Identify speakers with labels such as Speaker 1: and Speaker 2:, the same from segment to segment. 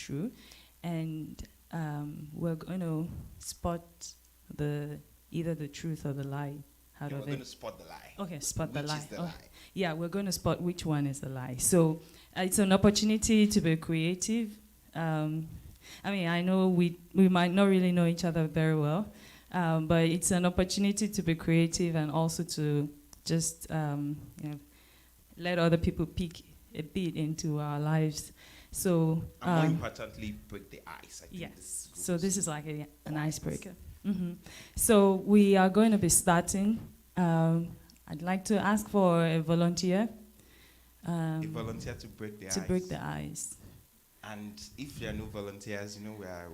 Speaker 1: true, and we're going to spot either the truth or the lie out
Speaker 2: Yeah,
Speaker 1: of
Speaker 2: we're going
Speaker 1: it.
Speaker 2: to spot the lie.
Speaker 1: Okay, spot the
Speaker 2: Which
Speaker 1: lie.
Speaker 2: is the
Speaker 1: Oh,
Speaker 2: lie?
Speaker 1: yeah, we're going to spot which one is the lie. So it's an opportunity to be creative. I mean, I know we might not really know each other very well, but it's an opportunity to be creative and also to just let other people peek a bit into our lives. So
Speaker 2: And more importantly, break the ice. I think
Speaker 1: yes.
Speaker 2: this is good.
Speaker 1: So this is like an icebreaker. So we are going to be starting. I'd like to ask for a volunteer.
Speaker 2: A volunteer to break the ice.
Speaker 1: To break the ice.
Speaker 2: And if there are no volunteers,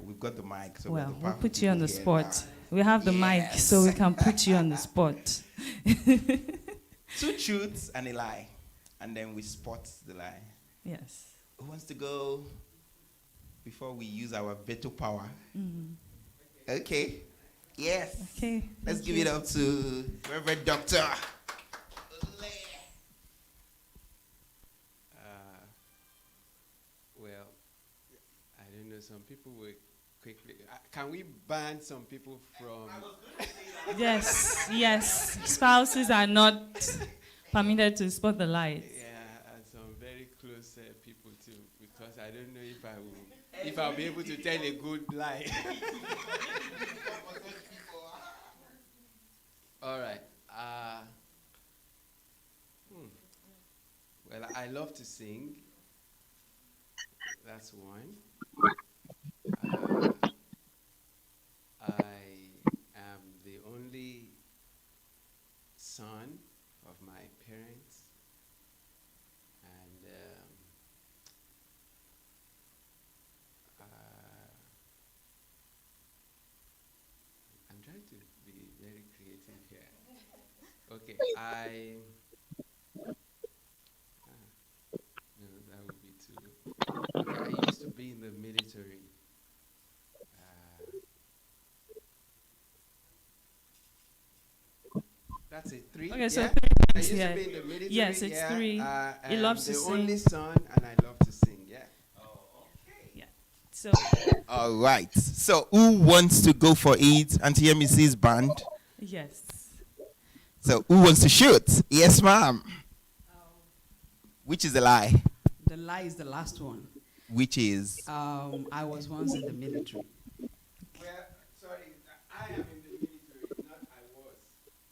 Speaker 2: we've got the mic. So
Speaker 1: Well,
Speaker 2: we're the
Speaker 1: we'll
Speaker 2: powerful
Speaker 1: put you on the
Speaker 2: people here
Speaker 1: spot. We have the mic,
Speaker 2: Yes.
Speaker 1: so we can put you on the spot.
Speaker 2: now. 2 truths and a lie. And then we spot the lie.
Speaker 1: Yes.
Speaker 2: Who wants to go before we use our veto power? Okay. Yes.
Speaker 1: Okay.
Speaker 2: Let's
Speaker 1: thank
Speaker 2: give
Speaker 1: you.
Speaker 2: it up to Reverend Doctor.
Speaker 3: Well, I don't know. Some people will quickly. Can we ban some people from?
Speaker 1: Yes, yes. Spouses are not permitted to spot the light.
Speaker 3: Yeah, and some very close people too, because I don't know if I'll be able to tell a good lie. All right. Well, I love to sing. That's one. I am the only son of my parents, and I'm trying to be very creative here. Okay, no, that would be too. Okay, I used to be in the military. That's it. 3.
Speaker 1: Okay, so
Speaker 3: yeah?
Speaker 1: 3
Speaker 3: I
Speaker 1: points,
Speaker 3: used
Speaker 1: yeah.
Speaker 3: to be in the military.
Speaker 1: Yes, it's
Speaker 3: yeah.
Speaker 1: 3.
Speaker 3: I
Speaker 1: He
Speaker 3: am
Speaker 1: loves to
Speaker 3: the
Speaker 1: sing.
Speaker 3: only son, and I love to sing. Yeah.
Speaker 1: So,
Speaker 2: All right. So who wants to go for it? Auntie Yemi's band.
Speaker 1: yes.
Speaker 2: So who wants to shoot? Yes, ma'am. Which is the lie?
Speaker 4: The lie is the last one.
Speaker 2: Which is?
Speaker 4: I was once in the military.
Speaker 3: Well, sorry, I am in the military, not I was.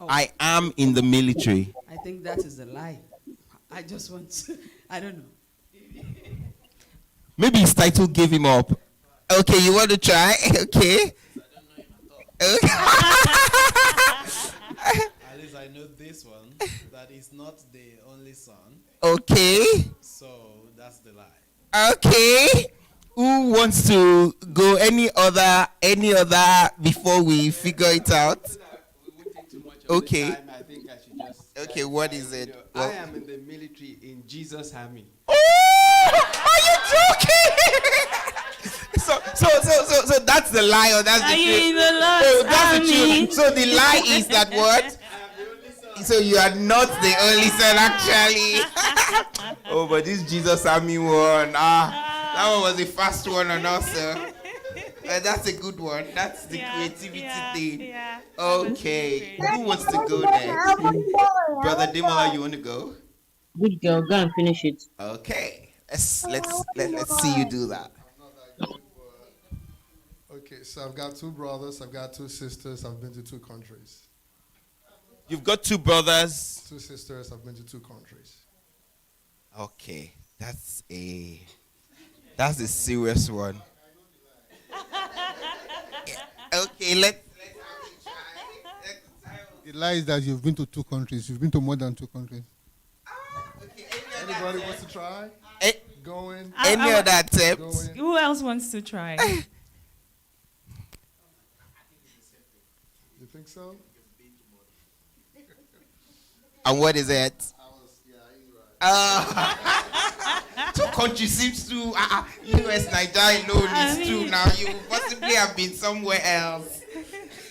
Speaker 4: Oh,
Speaker 2: I am in the military.
Speaker 4: I think that is the lie. I just want to, I don't know.
Speaker 2: Maybe his title gave him up. Okay, you want to try? Okay.
Speaker 5: At least I know this one, that is not the only son,
Speaker 2: Okay.
Speaker 5: so that's the lie.
Speaker 2: Okay. Who wants to go any other before we figure it out?
Speaker 3: We won't take too much of
Speaker 2: Okay.
Speaker 3: the time. I think I should just.
Speaker 2: Okay, what is it?
Speaker 3: I am in the military in Jesus' army.
Speaker 2: Oh, are you joking? so that's the lie or that's the
Speaker 1: Are
Speaker 2: truth?
Speaker 1: you in the Lord's
Speaker 2: Oh, that's the
Speaker 1: army?
Speaker 2: truth. So the lie is that what? So you are not the only son actually. Oh, but this Jesus Army one, that one was a fast one on us, sir. That's a good one. That's the creativity thing.
Speaker 1: Yeah.
Speaker 2: Okay, who wants to go next? Brother Dimola, you want to go?
Speaker 6: Good girl, go and finish it.
Speaker 2: Okay, let's see you do that.
Speaker 7: Okay, so I've got 2 brothers, I've got 2 sisters, I've been to 2 countries.
Speaker 2: You've got 2 brothers.
Speaker 7: 2 sisters, I've been to 2 countries.
Speaker 2: Okay, that's a serious one. Okay, let's
Speaker 8: The lie is that you've been to 2 countries. You've been to more than 2 countries.
Speaker 7: Anybody wants to try?
Speaker 2: Eh,
Speaker 7: Going?
Speaker 2: any other attempt?
Speaker 7: Going?
Speaker 1: Who else wants to try?
Speaker 7: You think so?
Speaker 2: And what is it? 2 countries seems to US, Nigeria alone is 2 now. You possibly have been somewhere else.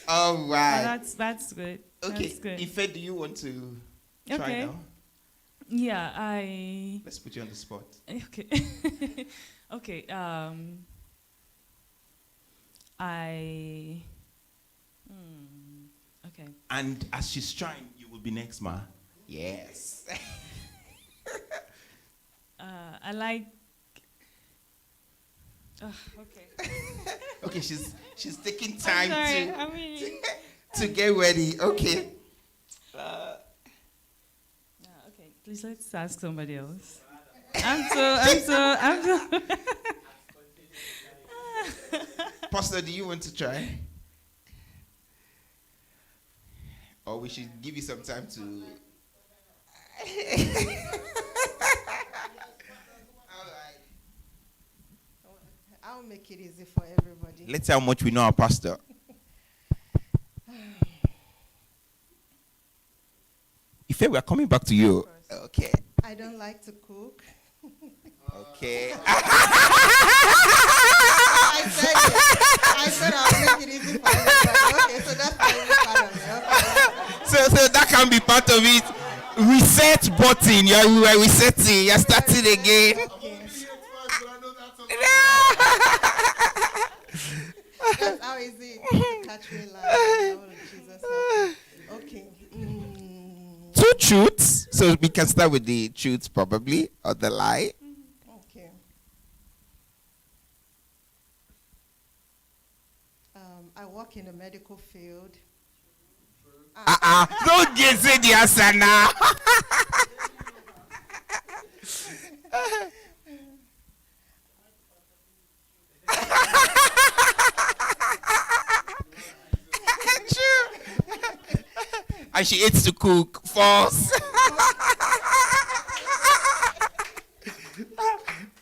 Speaker 2: All
Speaker 1: Oh,
Speaker 2: right.
Speaker 1: that's good.
Speaker 2: Okay.
Speaker 1: That's good.
Speaker 2: Ife, do you want to try
Speaker 1: Okay.
Speaker 2: now?
Speaker 1: Yeah, I.
Speaker 2: Let's put you on the spot.
Speaker 1: Okay. Okay. Okay.
Speaker 2: And as she's trying, you will be next, ma. Yes.
Speaker 1: I like. Okay.
Speaker 2: Okay, she's taking time
Speaker 1: Sorry,
Speaker 2: to
Speaker 1: I mean.
Speaker 2: to get ready. Okay.
Speaker 1: Okay, please let's ask somebody else. I'm so.
Speaker 2: Pastor, do you want to try? Or we should give you some time to.
Speaker 4: I'll make it easy for everybody.
Speaker 2: Let's see how much we know our pastor. Ife, we are coming back to you. Okay.
Speaker 4: I don't like to cook.
Speaker 2: Okay.
Speaker 4: I said I'll make it easy for everybody. Okay, so that's the only part of it. Okay.
Speaker 2: So that can be part of it. Reset button. You're resetting. You're starting again.
Speaker 4: That's how easy to catch me live. Oh, Jesus. Okay.
Speaker 2: Two truths. So we can start with the truths probably, or the lie.
Speaker 4: Okay. I work in the medical field.
Speaker 2: Don't get say the answer now. True. And she hates to cook. False.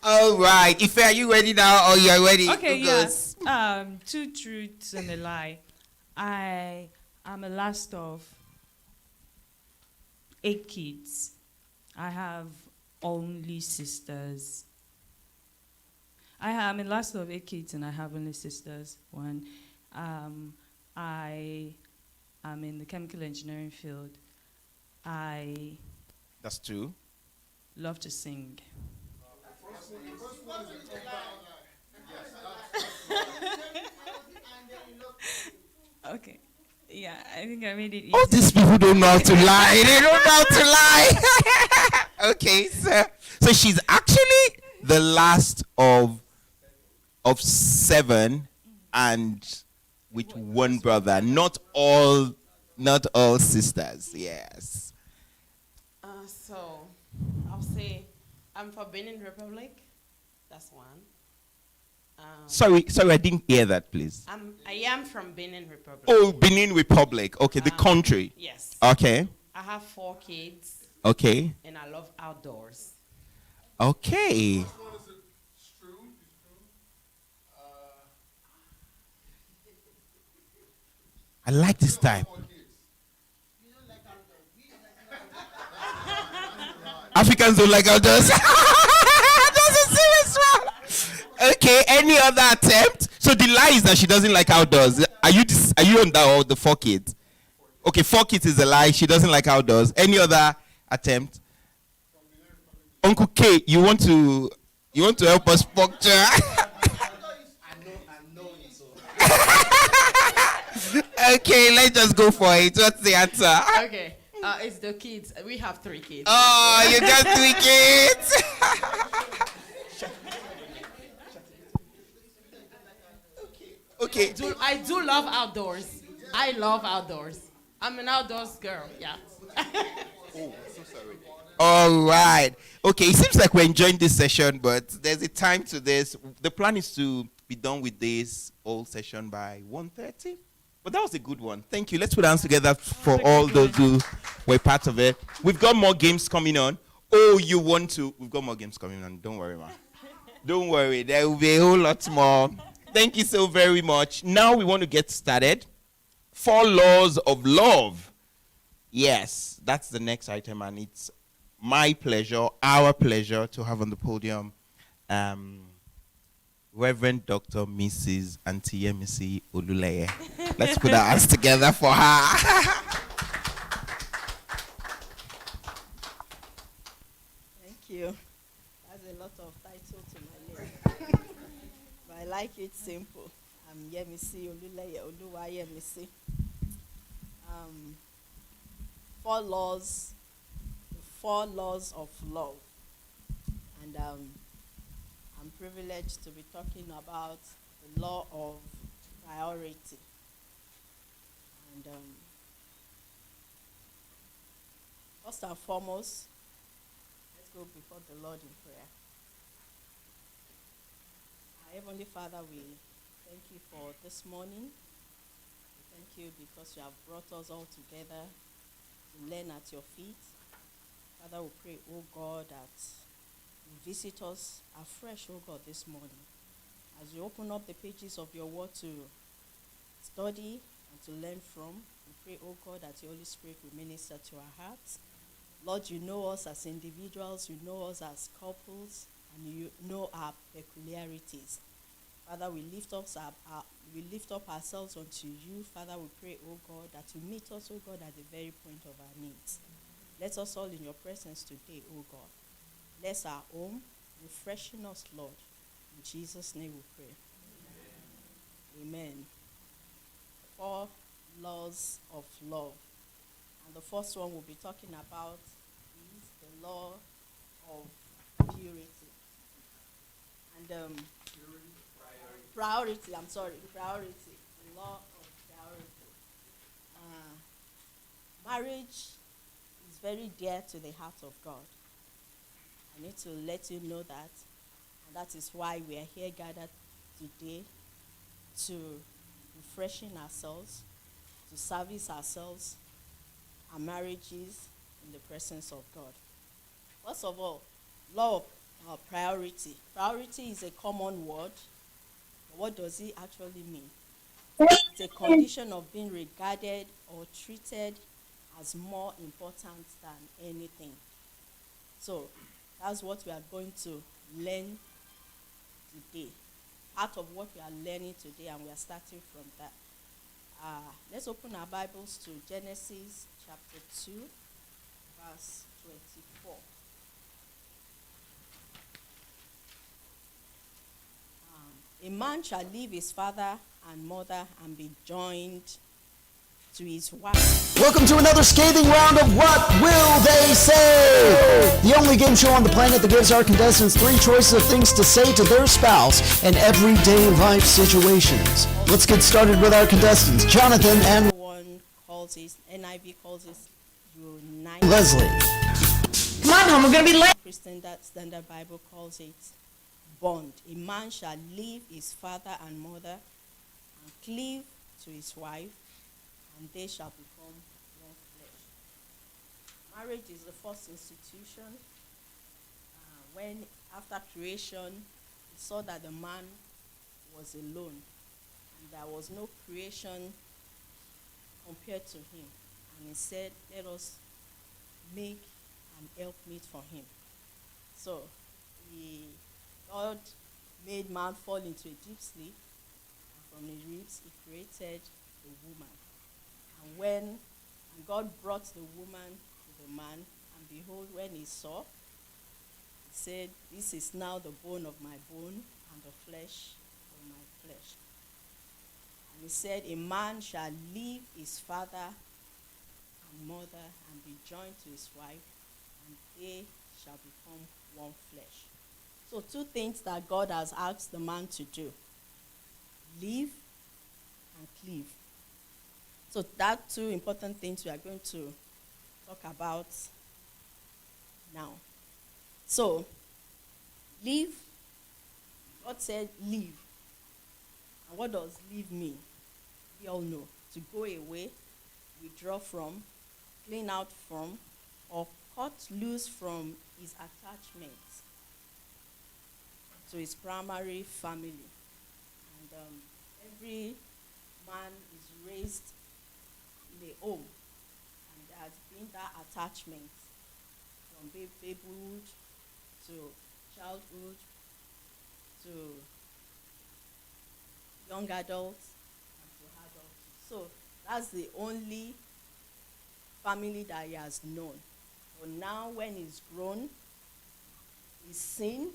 Speaker 2: All right. Ife, are you ready now, or you are ready?
Speaker 1: Okay,
Speaker 2: Who goes?
Speaker 1: yes. Two truths and a lie. I am a last of 8 kids. I have only sisters. I am a last of 8 kids and I have only sisters. One. I am in the chemical engineering field. I
Speaker 2: That's true.
Speaker 1: love to sing. Okay. Yeah, I think I made it easy.
Speaker 2: All these people don't know how to lie. They don't know how to lie. Okay, so she's actually the last of 7, and with one brother. Not all sisters. Yes.
Speaker 9: So I'll say I'm for Benin Republic. That's one.
Speaker 2: Sorry, I didn't hear that, please.
Speaker 9: I am from Benin Republic.
Speaker 2: Oh, Benin Republic. Okay, the country.
Speaker 9: Yes.
Speaker 2: Okay.
Speaker 9: I have 4 kids.
Speaker 2: Okay.
Speaker 9: And I love outdoors.
Speaker 2: Okay. I like this type. Africans don't like outdoors. That's a serious one. Okay, any other attempt? So the lie is that she doesn't like outdoors. Are you on that, or the 4 kids? Okay, 4 kids is a lie. She doesn't like outdoors. Any other attempt? Uncle K, you want to help us puncture? Okay, let's just go for it. What's the answer?
Speaker 9: Okay. It's the kids. We have 3 kids.
Speaker 2: Oh, you got 3 kids. Okay.
Speaker 9: I do love outdoors. I love outdoors. I'm an outdoors girl. Yeah.
Speaker 2: Oh, so sorry. All right. Okay, it seems like we're enjoying this session, but there's a time to this. The plan is to be done with this whole session by 1:30. But that was a good one. Thank you. Let's put our hands together for all those who were part of it. We've got more games coming on. Oh, you want to? We've got more games coming on. Don't worry, man. Don't worry. There will be a whole lot more. Thank you so very much. Now we want to get started. 4 laws of love. Yes, that's the next item, and it's my pleasure, our pleasure, to have on the podium Reverend Dr. Mrs. Auntie Yemisi Oluleye. Let's put our hands together for her.
Speaker 10: Thank you. That's a lot of title to my name. But I like it simple. I'm Yemisi Oluleye Oluwa Yemisi. 4 laws of love. And I'm privileged to be talking about the law of priority. And first and foremost, let's go before the Lord in prayer. Our Heavenly Father, we thank you for this morning. We thank you because you have brought us all together to learn at your feet. Father, we pray, oh God, that you visit us afresh, oh God, this morning. As you open up the pages of your word to study and to learn from, we pray, oh God, that your Holy Spirit will minister to our hearts. Lord, you know us as individuals, you know us as couples, and you know our peculiarities. Father, we lift up ourselves unto you. Father, we pray, oh God, that you meet us, oh God, at the very point of our needs. Let us all in your presence today, oh God. Bless our home, refreshing us, Lord. In Jesus' name we pray. Amen. Amen. 4 laws of love. And the first one we'll be talking about is the law of purity. And priority. The law of priority. Marriage is very dear to the heart of God. I need to let you know that, and that is why we are here gathered today to refreshing ourselves, to service ourselves, our marriages in the presence of God. First of all, law of priority. Priority is a common word. But what does it actually mean? It's a condition of being regarded or treated as more important than anything. So that's what we are going to learn today. Part of what we are learning today, and we are starting from that. Let's open our Bibles to Genesis chapter 2, verse 24. A man shall leave his father and mother and be joined to his wife.
Speaker 11: Welcome to another scathing round of What Will They Say? The only game show on the planet that gives our contestants 3 choices of things to say to their spouse in everyday life situations. Let's get started with our contestants, Jonathan and
Speaker 10: One calls it, NIV calls it United.
Speaker 11: Leslie. Come on home, we're going to be late.
Speaker 10: Christian Standard Bible calls it bond. A man shall leave his father and mother and cleave to his wife, and they shall become one flesh. Marriage is the first institution. When, after creation, he saw that the man was alone, and there was no creation compared to him. And he said, let us make an helpmeet for him. So, God made man fall into a deep sleep, and from his ribs he created the woman. And God brought the woman to the man, and behold, when he saw, he said, this is now the bone of my bone and the flesh of my flesh. And he said, a man shall leave his father and mother and be joined to his wife, and they shall become one flesh. So 2 things that God has asked the man to do: leave and cleave. So that 2 important things we are going to talk about now. So, leave. God said leave. And what does leave mean? We all know. To go away, withdraw from, clean out from, or cut loose from his attachment to his primary family. And every man is raised in a home, and there has been that attachment from babyhood to childhood to young adults and to adults. So that's the only family that he has known. But now when he's grown, he's seen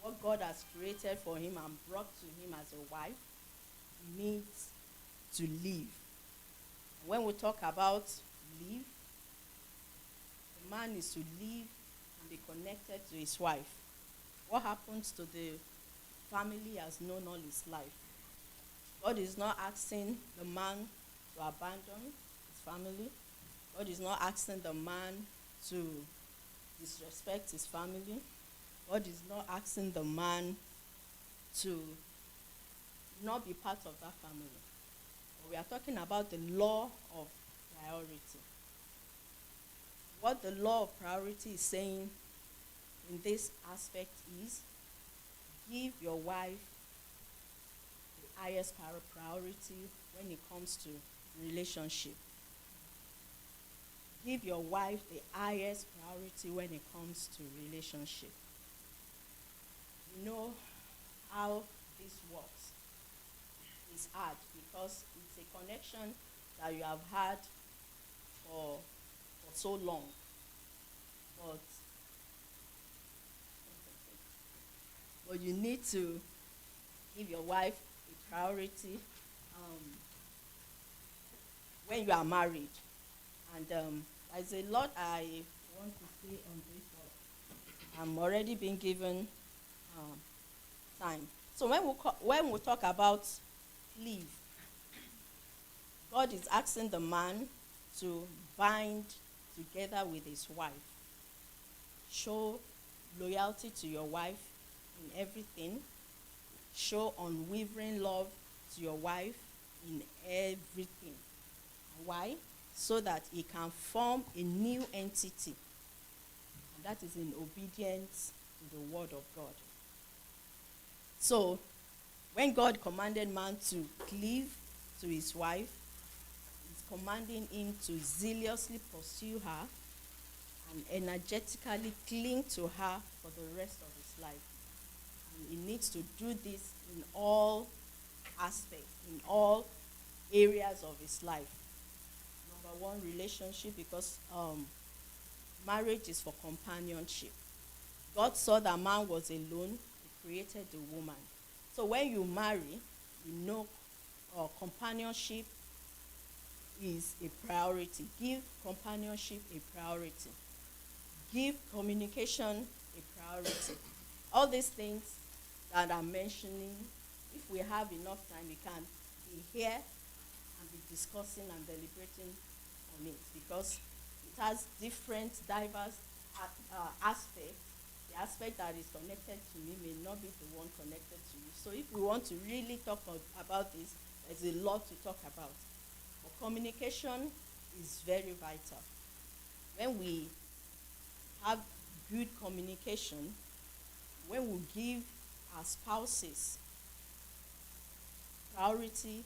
Speaker 10: what God has created for him and brought to him as a wife. needs to live. When we talk about live, the man is to live and be connected to his wife. What happens to the family he has known all his life? God is not asking the man to abandon his family. God is not asking the man to disrespect his family. God is not asking the man to not be part of that family. But we are talking about the law of priority. What the law of priority is saying in this aspect is, give your wife the highest priority when it comes to relationship. Give your wife the highest priority when it comes to relationship. You know how this works. It's hard because it's a connection that you have had for so long. But you need to give your wife a priority when you are married. And there's a lot I want to say on this, but I'm already being given time. So when we talk about cleave, God is asking the man to bind together with his wife. Show loyalty to your wife in everything. Show unwavering love to your wife in everything. Why? So that he can form a new entity. And that is in obedience to the word of God. So, when God commanded man to cleave to his wife, he's commanding him to zealously pursue her and energetically cling to her for the rest of his life. And he needs to do this in all aspects, in all areas of his life. Number one, relationship, because marriage is for companionship. God saw that man was alone, he created the woman. So when you marry, you know companionship is a priority. Give companionship a priority. Give communication a priority. All these things that I'm mentioning, if we have enough time, we can be here and be discussing and deliberating on it, because it has different, diverse aspects. The aspect that is connected to me may not be the one connected to you. So if we want to really talk about this, there's a lot to talk about. But communication is very vital. When we have good communication, when we give our spouses priority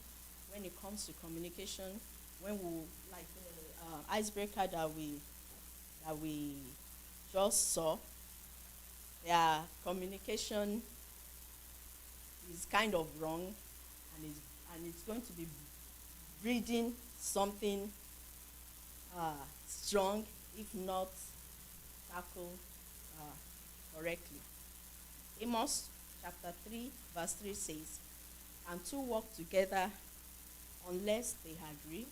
Speaker 10: when it comes to communication, when we, like the icebreaker that we just saw, their communication is kind of wrong, and it's going to be breeding something strong if not tackled correctly. Amos chapter 3 verse 3 says, "And two walk together unless they agree."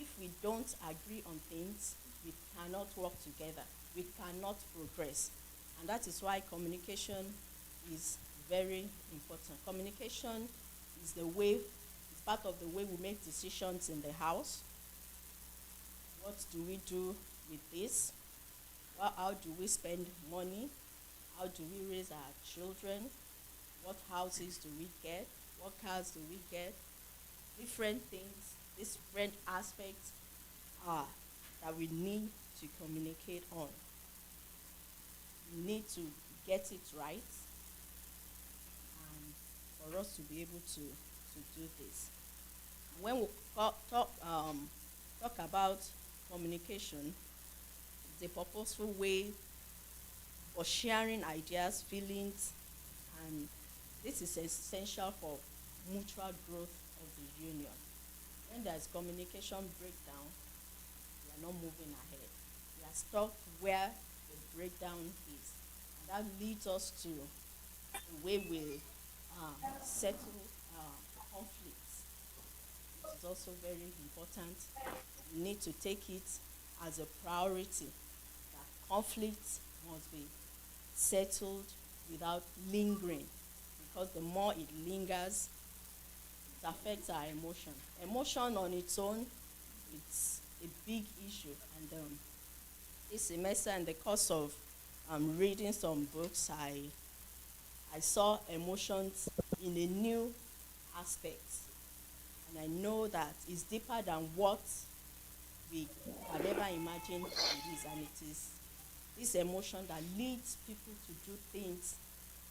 Speaker 10: If we don't agree on things, we cannot work together. We cannot progress. And that is why communication is very important. Communication is it's part of the way we make decisions in the house. What do we do with this? How do we spend money? How do we raise our children? What houses do we get? What cars do we get? Different things, different aspects that we need to communicate on. We need to get it right, and for us to be able to do this. When we talk about communication, it's a purposeful way for sharing ideas, feelings, and this is essential for mutual growth of the union. When there's communication breakdown, we are not moving ahead. We are stuck where the breakdown is. And that leads us to the way we settle conflicts. It is also very important. We need to take it as a priority that conflicts must be settled without lingering, because the more it lingers, it affects our emotion. Emotion on its own, it's a big issue. And this semester, in the course of reading some books, I saw emotions in a new aspect. And I know that it's deeper than what we can ever imagine it is. And it is this emotion that leads people to do things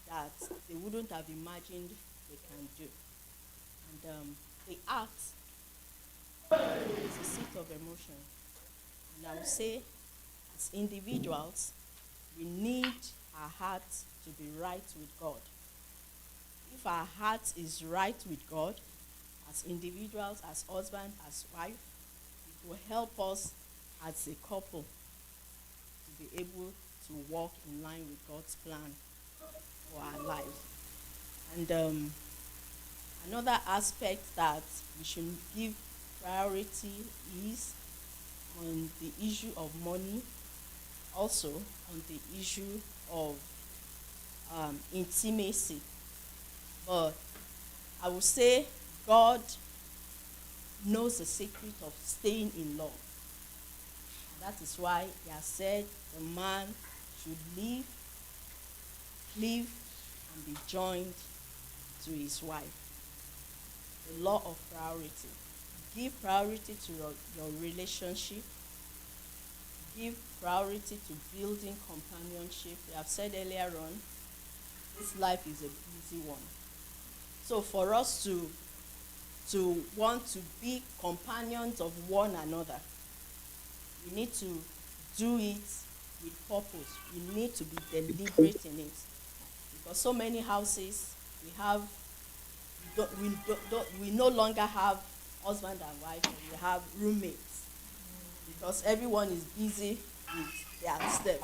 Speaker 10: that they wouldn't have imagined they can do. And the heart is the seat of emotion. And I would say, as individuals, we need our hearts to be right with God. If our heart is right with God, as individuals, as husband, as wife, it will help us as a couple to be able to walk in line with God's plan for our lives. And another aspect that we should give priority is on the issue of money, also on the issue of intimacy. But I would say God knows the secret of staying in love. And that is why he has said the man should live and be joined to his wife. The law of priority. Give priority to your relationship. Give priority to building companionship. I have said earlier on, this life is a busy one. So for us to want to be companions of one another, we need to do it with purpose. We need to be deliberate in it. Because so many houses we no longer have husband and wife, we have roommates. Because everyone is busy with their step,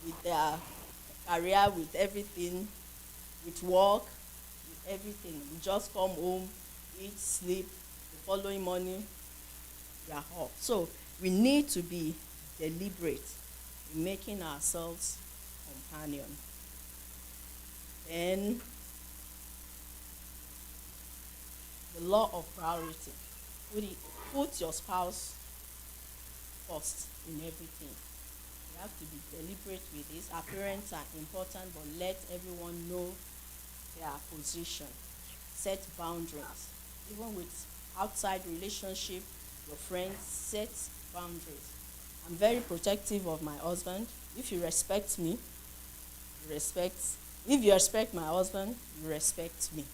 Speaker 10: with their career, with everything, with work, with everything. We just come home, eat, sleep, the following morning, we are off. So we need to be deliberate in making ourselves companion. Then the law of priority. Put your spouse first in everything. You have to be deliberate with this. Our parents are important, but let everyone know their position. Set boundaries. Even with outside relationship, your friends, set boundaries. I'm very protective of my husband. If you respect me, if you respect my husband, you respect me.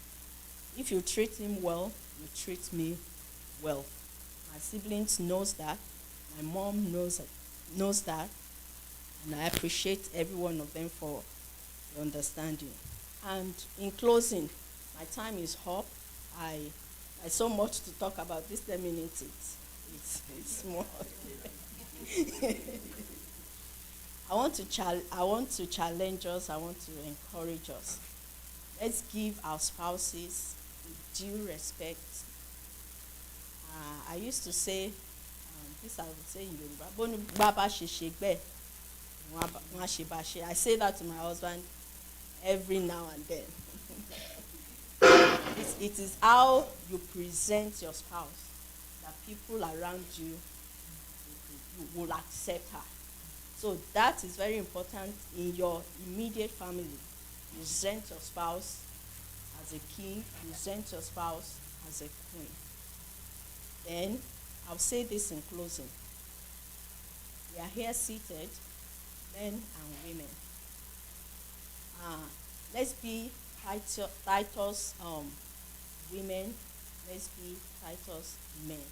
Speaker 10: If you treat him well, you treat me well. My siblings knows that. My mom knows that. And I appreciate every one of them for the understanding. And in closing, my time is up. I so much to talk about this 10 minutes. It's more. I want to challenge us. I want to encourage us. Let's give our spouses due respect. I used to say, this I would say in Yoruba, I say that to my husband every now and then. It is how you present your spouse that people around you will accept her. So that is very important in your immediate family. Present your spouse as a king, present your spouse as a queen. Then I'll say this in closing. We are here seated, men and women. Let's be Titus women. Let's be Titus men.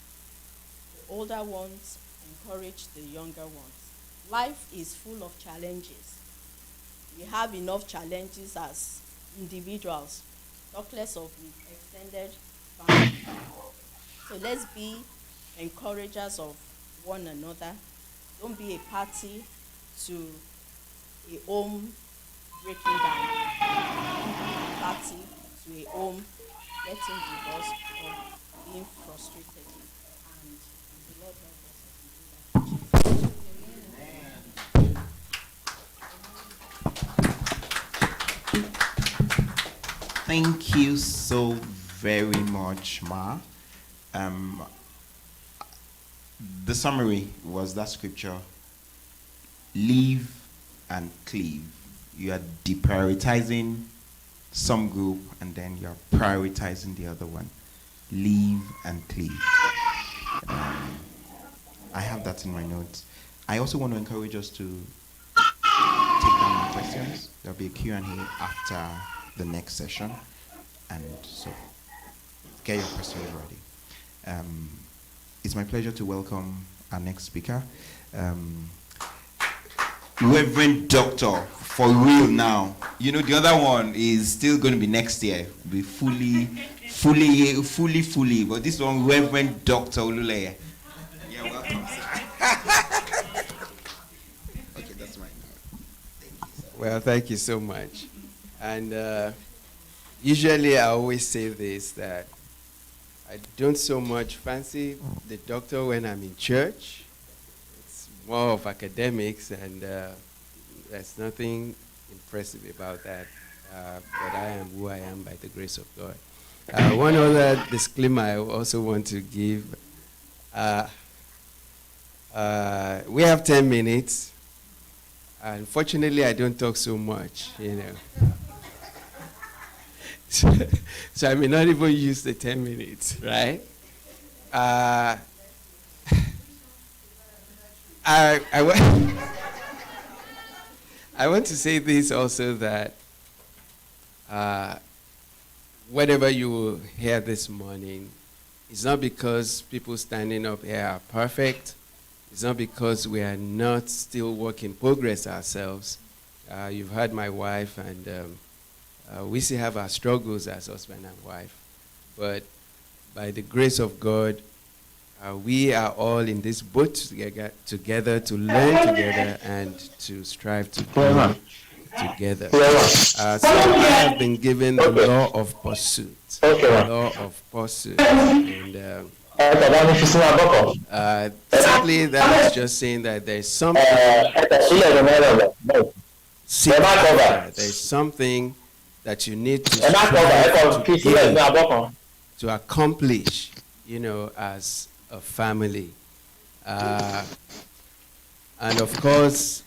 Speaker 10: The older ones encourage the younger ones. Life is full of challenges. We have enough challenges as individuals, talk less of the extended family. So let's be encouragers of one another. Don't be a party to a home breaking down. Don't be a party to a home getting divorced or being frustrated. And the Lord help us as we do that.
Speaker 2: Thank you so very much, Ma. The summary was that scripture, leave and cleave. You are deprioritizing some group and then you're prioritizing the other one. Leave and cleave. I have that in my notes. I also want to encourage us to take down more questions. There'll be a Q&A after the next session. And so get your questions ready. It's my pleasure to welcome our next speaker. Reverend Doctor, for real now. You know, the other one is still going to be next year. Be fully. But this one, Reverend Dr. Oluleye. Yeah, welcome, sir. Okay, that's mine now. Thank you, sir.
Speaker 3: Well, thank you so much. And usually I always say this, that I don't so much fancy the doctor when I'm in church. It's more of academics, and there's nothing impressive about that. But I am who I am by the grace of God. One other disclaimer I also want to give. We have 10 minutes. Unfortunately, I don't talk so much, you know. So I may not even use the 10 minutes, right? I want to say this also, that whatever you hear this morning, it's not because people standing up here are perfect. It's not because we are not still work in progress ourselves. You've heard my wife, and we still have our struggles as husband and wife. But by the grace of God, we are all in this boat together to learn together and to strive to grow together. So I have been given the law of pursuit. The law of pursuit. And simply that is just saying that there's something. There's something that you need to strive to gain, to accomplish, you know, as a family. And of course,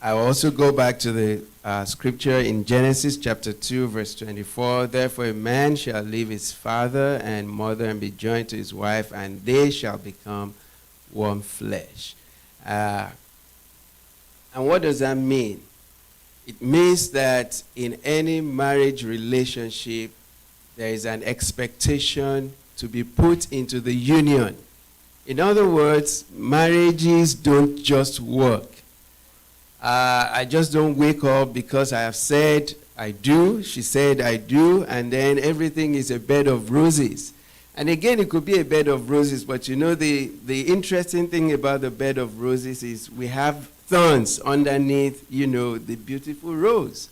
Speaker 3: I also go back to the scripture in Genesis chapter 2, verse 24. Therefore a man shall leave his father and mother and be joined to his wife, and they shall become one flesh. And what does that mean? It means that in any marriage relationship, there is an expectation to be put into the union. In other words, marriages don't just work. I just don't wake up because I have said I do, she said I do, and then everything is a bed of roses. And again, it could be a bed of roses, but you know, the interesting thing about the bed of roses is we have thorns underneath, you know, the beautiful rose.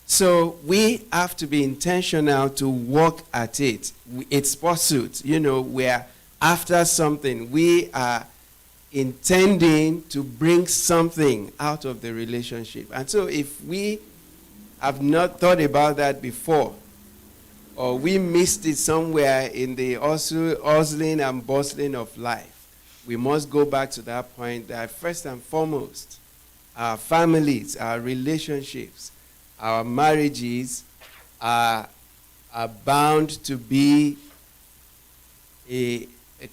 Speaker 3: So we have to be intentional to work at it. It's pursuit. You know, we're after something. We are intending to bring something out of the relationship. And so if we have not thought about that before, or we missed it somewhere in the hustling and bustling of life, we must go back to that point that first and foremost, our families, our relationships, our marriages are bound to be a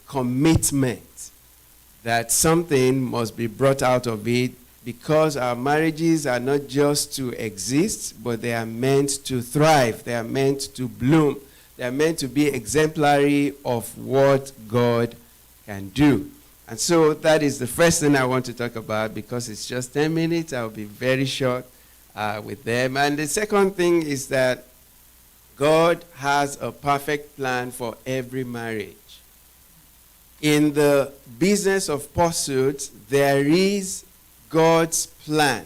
Speaker 3: commitment that something must be brought out of it, because our marriages are not just to exist, but they are meant to thrive. They are meant to bloom. They are meant to be exemplary of what God can do. And so that is the first thing I want to talk about. Because it's just 10 minutes, I'll be very short with them. And the second thing is that God has a perfect plan for every marriage. In the business of pursuit, there is God's plan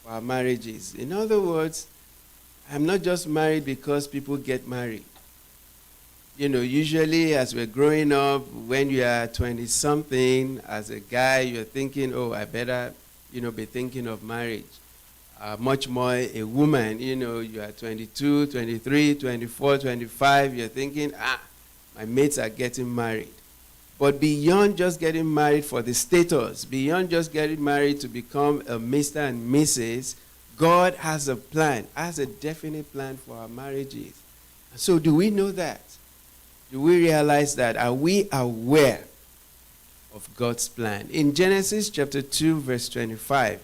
Speaker 3: for our marriages. In other words, I'm not just married because people get married. Usually as we're growing up, when you are 20-something, as a guy, you're thinking, oh, I better, be thinking of marriage. Much more a woman, you are 22, 23, 24, 25, you're thinking, my mates are getting married. But beyond just getting married for the status, beyond just getting married to become a Mr. and Mrs., God has a plan, has a definite plan for our marriages. So do we know that? Do we realize that? Are we aware of God's plan? In Genesis chapter 2, verse 25,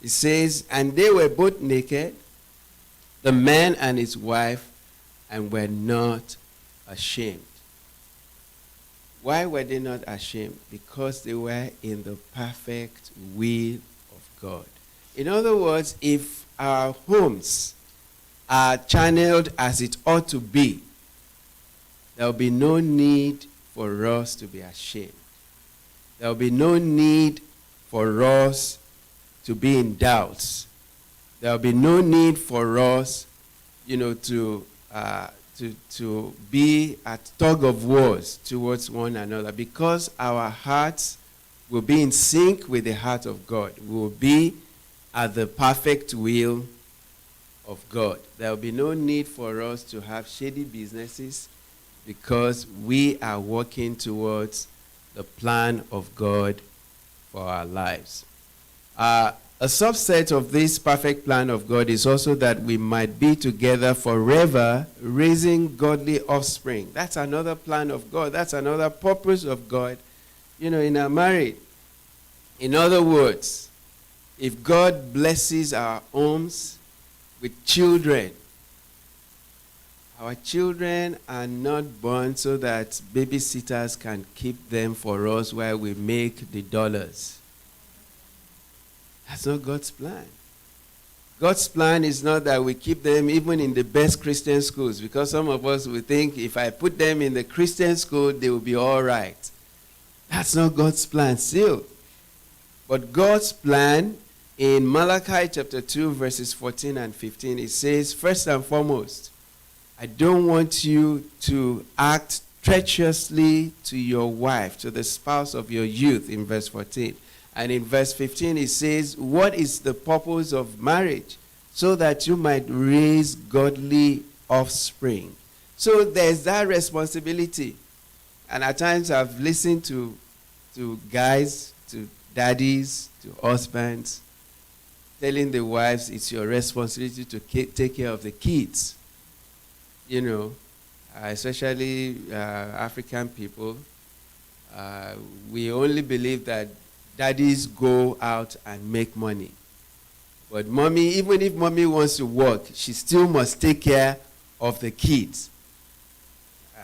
Speaker 3: it says, and they were both naked, the man and his wife, and were not ashamed. Why were they not ashamed? Because they were in the perfect will of God. In other words, if our homes are channeled as it ought to be, there will be no need for us to be ashamed. There will be no need for us to be in doubts. There will be no need for us, to be at tug of wars towards one another, because our hearts will be in sync with the heart of God. We will be at the perfect will of God. There will be no need for us to have shady businesses, because we are working towards the plan of God for our lives. A subset of this perfect plan of God is also that we might be together forever, raising godly offspring. That's another plan of God. That's another purpose of God, in our marriage. In other words, if God blesses our homes with children, our children are not born so that babysitters can keep them for us while we make the dollars. That's not God's plan. God's plan is not that we keep them even in the best Christian schools, because some of us will think if I put them in the Christian school, they will be all right. That's not God's plan still. But God's plan in Malachi chapter 2, verses 14 and 15, it says, first and foremost, I don't want you to act treacherously to your wife, to the spouse of your youth, in verse 14. And in verse 15, it says, what is the purpose of marriage? So that you might raise godly offspring. So there's that responsibility. And at times I've listened to guys, to daddies, to husbands, telling the wives, it's your responsibility to take care of the kids. Especially African people, we only believe that daddies go out and make money. But mommy, even if mommy wants to work, she still must take care of the kids.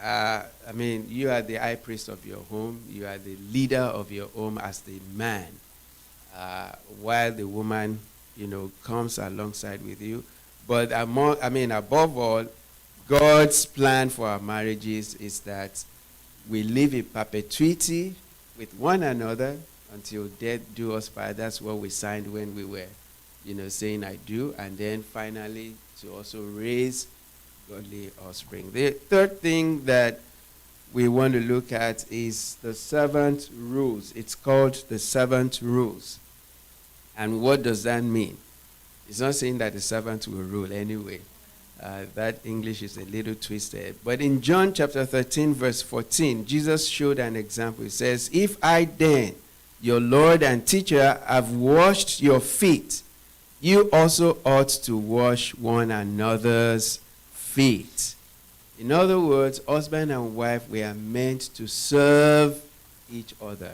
Speaker 3: You are the high priest of your home. You are the leader of your home as the man, while the woman, comes alongside with you. But above all, God's plan for our marriages is that we live in perpetuity with one another until death do us part. That's what we signed when we were, saying I do. And then finally to also raise godly offspring. The third thing that we want to look at is the servant rules. It's called the servant rules. And what does that mean? It's not saying that the servant will rule anyway. That English is a little twisted. But in John chapter 13, verse 14, Jesus showed an example. He says, if I then, your Lord and teacher, have washed your feet, you also ought to wash one another's feet. In other words, husband and wife, we are meant to serve each other.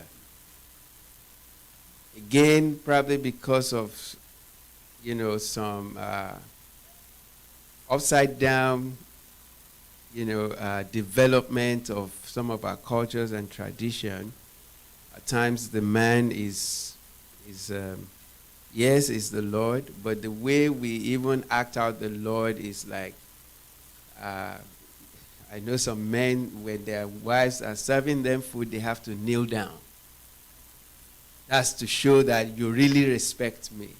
Speaker 3: Again, probably because of, some upside down, development of some of our cultures and tradition. At times the man is the Lord, but the way we even act out the Lord is like, I know some men, when their wives are serving them food, they have to kneel down. That's to show that you really respect me.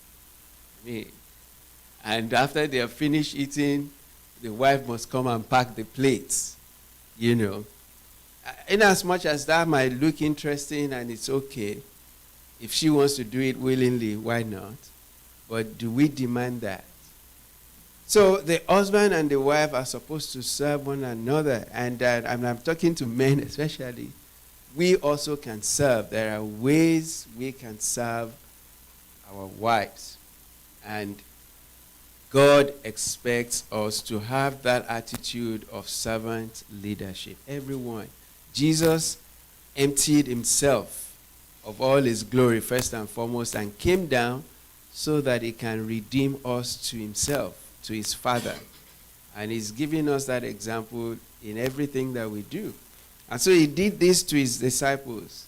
Speaker 3: And after they are finished eating, the wife must come and pack the plates. You know, in as much as that might look interesting and it's okay, if she wants to do it willingly, why not? But do we demand that? So the husband and the wife are supposed to serve one another. And I'm talking to men especially. We also can serve. There are ways we can serve our wives. And God expects us to have that attitude of servant leadership. Everyone. Jesus emptied himself of all his glory first and foremost and came down so that he can redeem us to himself, to his Father. And he's giving us that example in everything that we do. And so he did this to his disciples.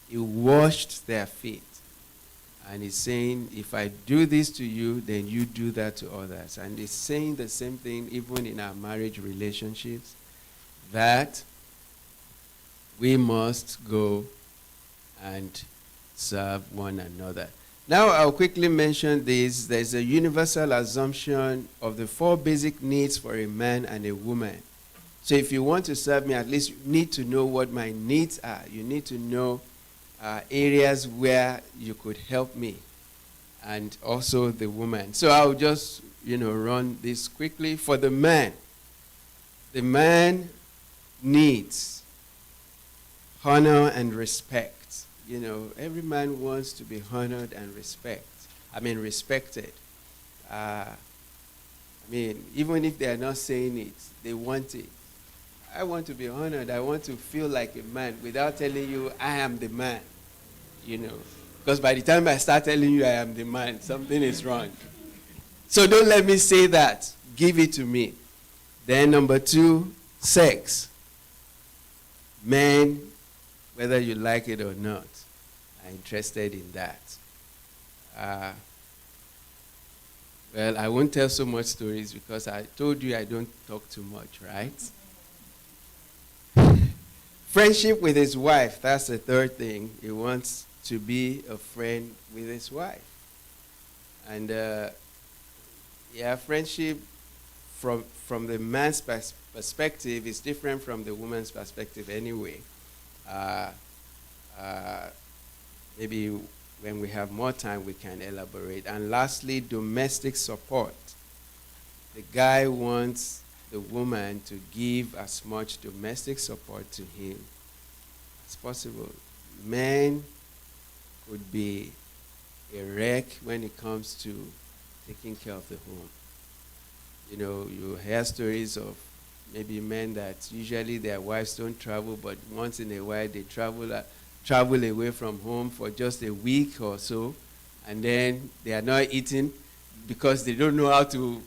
Speaker 3: He washed their feet. And he's saying, if I do this to you, then you do that to others. And he's saying the same thing even in our marriage relationships, that we must go and serve one another. Now I'll quickly mention this. There's a universal assumption of the 4 basic needs for a man and a woman. So if you want to serve me, at least you need to know what my needs are. You need to know areas where you could help me, and also the woman. So I'll just, run this quickly. For the man needs honor and respect. Every man wants to be honored and respected. Even if they are not saying it, they want it. I want to be honored. I want to feel like a man without telling you I am the man. Because by the time I start telling you I am the man, something is wrong. So don't let me say that. Give it to me. Then number 2, sex. Men, whether you like it or not, are interested in that. Well, I won't tell so much stories because I told you I don't talk too much, right? Friendship with his wife, that's the third thing. He wants to be a friend with his wife. And friendship from the man's perspective is different from the woman's perspective anyway. Maybe when we have more time, we can elaborate. And lastly, domestic support. The guy wants the woman to give as much domestic support to him as possible. Men could be a wreck when it comes to taking care of the home. You hear stories of maybe men that usually their wives don't travel, but once in a while they travel away from home for just a week or so, and then they are not eating because they don't know how to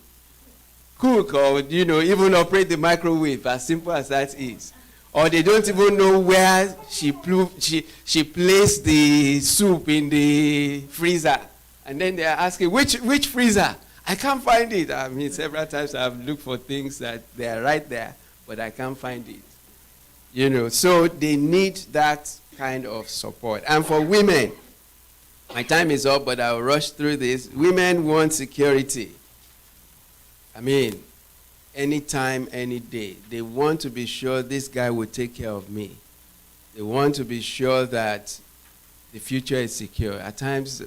Speaker 3: cook or, even operate the microwave, as simple as that is. Or they don't even know where she placed the soup in the freezer. And then they are asking, which freezer? I can't find it. Several times I've looked for things that they are right there, but I can't find it. So they need that kind of support. And for women, my time is up, but I'll rush through this. Women want security. Anytime, any day. They want to be sure this guy will take care of me. They want to be sure that the future is secure. At times,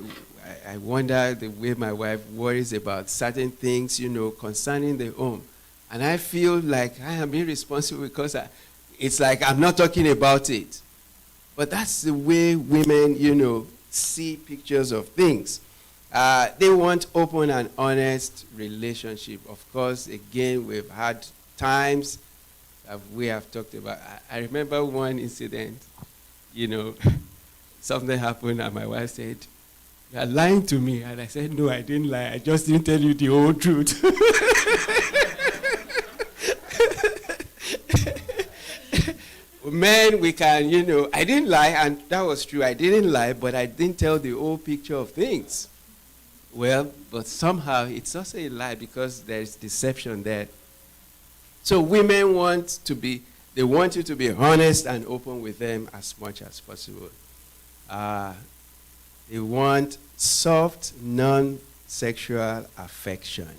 Speaker 3: I wonder the way my wife worries about certain things, concerning the home. And I feel like I am irresponsible because it's like I'm not talking about it. But that's the way women, see pictures of things. They want open and honest relationship. Of course, again, we've had times that we have talked about. I remember one incident, something happened and my wife said, "You are lying to me." And I said, "No, I didn't lie. I just didn't tell you the whole truth." Men, we can, I didn't lie, and that was true. I didn't lie, but I didn't tell the whole picture of things. Well, but somehow it's also a lie because there's deception there. So women want you to be honest and open with them as much as possible. They want soft, non-sexual affection.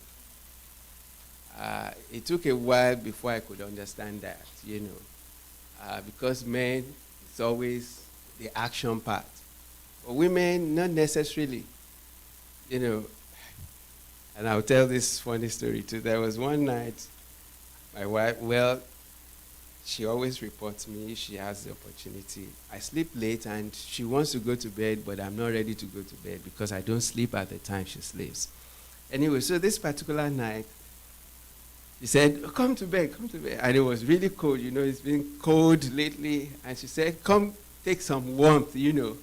Speaker 3: It took a while before I could understand that, because men, it's always the action part. For women, not necessarily. You know, and I'll tell this funny story too. There was one night, my wife, well, she always reports me if she has the opportunity. I sleep late and she wants to go to bed, but I'm not ready to go to bed because I don't sleep at the time she sleeps. Anyway, so this particular night, she said, oh, come to bed, come to bed. And it was really cold, you know, it's been cold lately. And she said, come take some warmth, you know.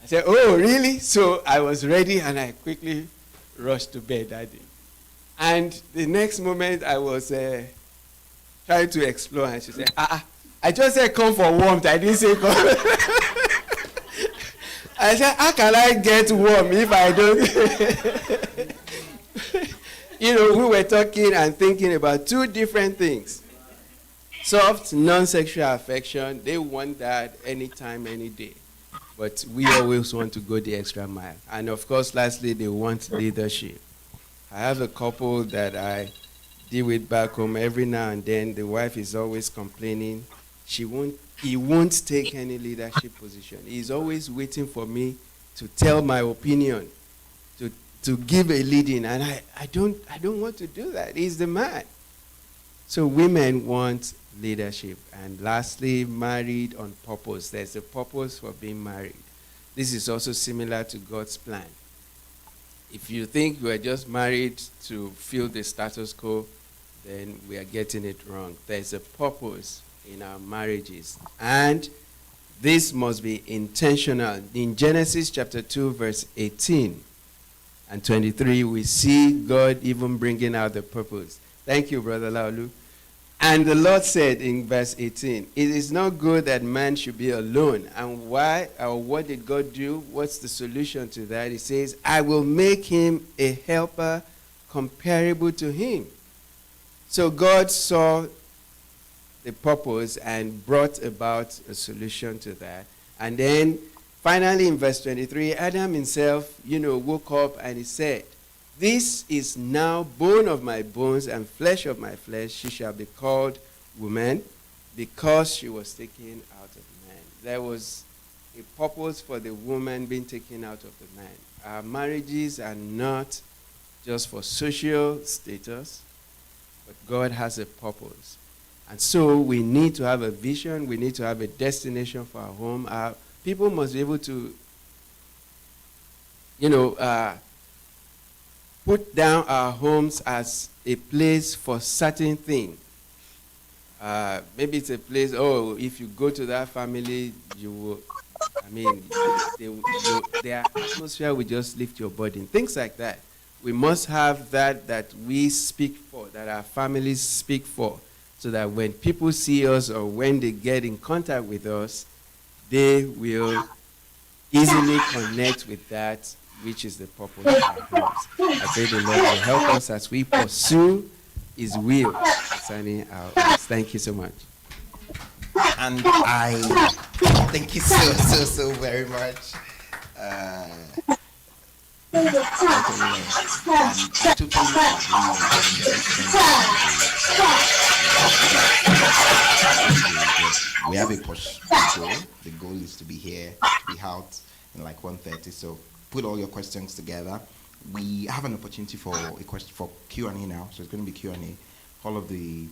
Speaker 3: I said, oh, really? So I was ready and I quickly rushed to bed that day. And the next moment I was trying to explore and she said, I just said come for warmth. I didn't say come. I said, how can I get warm if I don't? You know, we were talking and thinking about two different things. Soft, non-sexual affection, they want that anytime, any day. But we always want to go the extra mile. And of course, lastly, they want leadership. I have a couple that I deal with back home every now and then. The wife is always complaining. He won't take any leadership position. He's always waiting for me to tell my opinion, to give a leading, and I don't want to do that. He's the man. So women want leadership. And lastly, married on purpose. There's a purpose for being married. This is also similar to God's plan. If you think you are just married to fill the status quo, then we are getting it wrong. There's a purpose in our marriages. And this must be intentional. In Genesis chapter 2, verse 18 and 23, we see God even bringing out the purpose. Thank you, Brother Laulu. And the Lord said in verse 18, it is not good that man should be alone. And why, or what did God do? What's the solution to that? He says, I will make him a helper comparable to him. So God saw the purpose and brought about a solution to that. And then finally in verse 23, Adam himself, woke up and he said, this is now bone of my bones and flesh of my flesh. She shall be called woman because she was taken out of man. There was a purpose for the woman being taken out of the man. Our marriages are not just for social status, but God has a purpose. And so we need to have a vision. We need to have a destination for our home. People must be able to, put down our homes as a place for certain things. Maybe it's a place, if you go to that family, you will, their atmosphere will just lift your body. Things like that. We must have that we speak for, that our families speak for, so that when people see us or when they get in contact with us, they will easily connect with that, which is the purpose of our homes. I pray the Lord will help us as we pursue His will concerning our homes. Thank you so much.
Speaker 2: And I thank you so very much. We have a push to go. The goal is to be here, to be out in like 1:30. So put all your questions together. We have an opportunity for a question for Q&A now. So it's going to be Q&A. All of the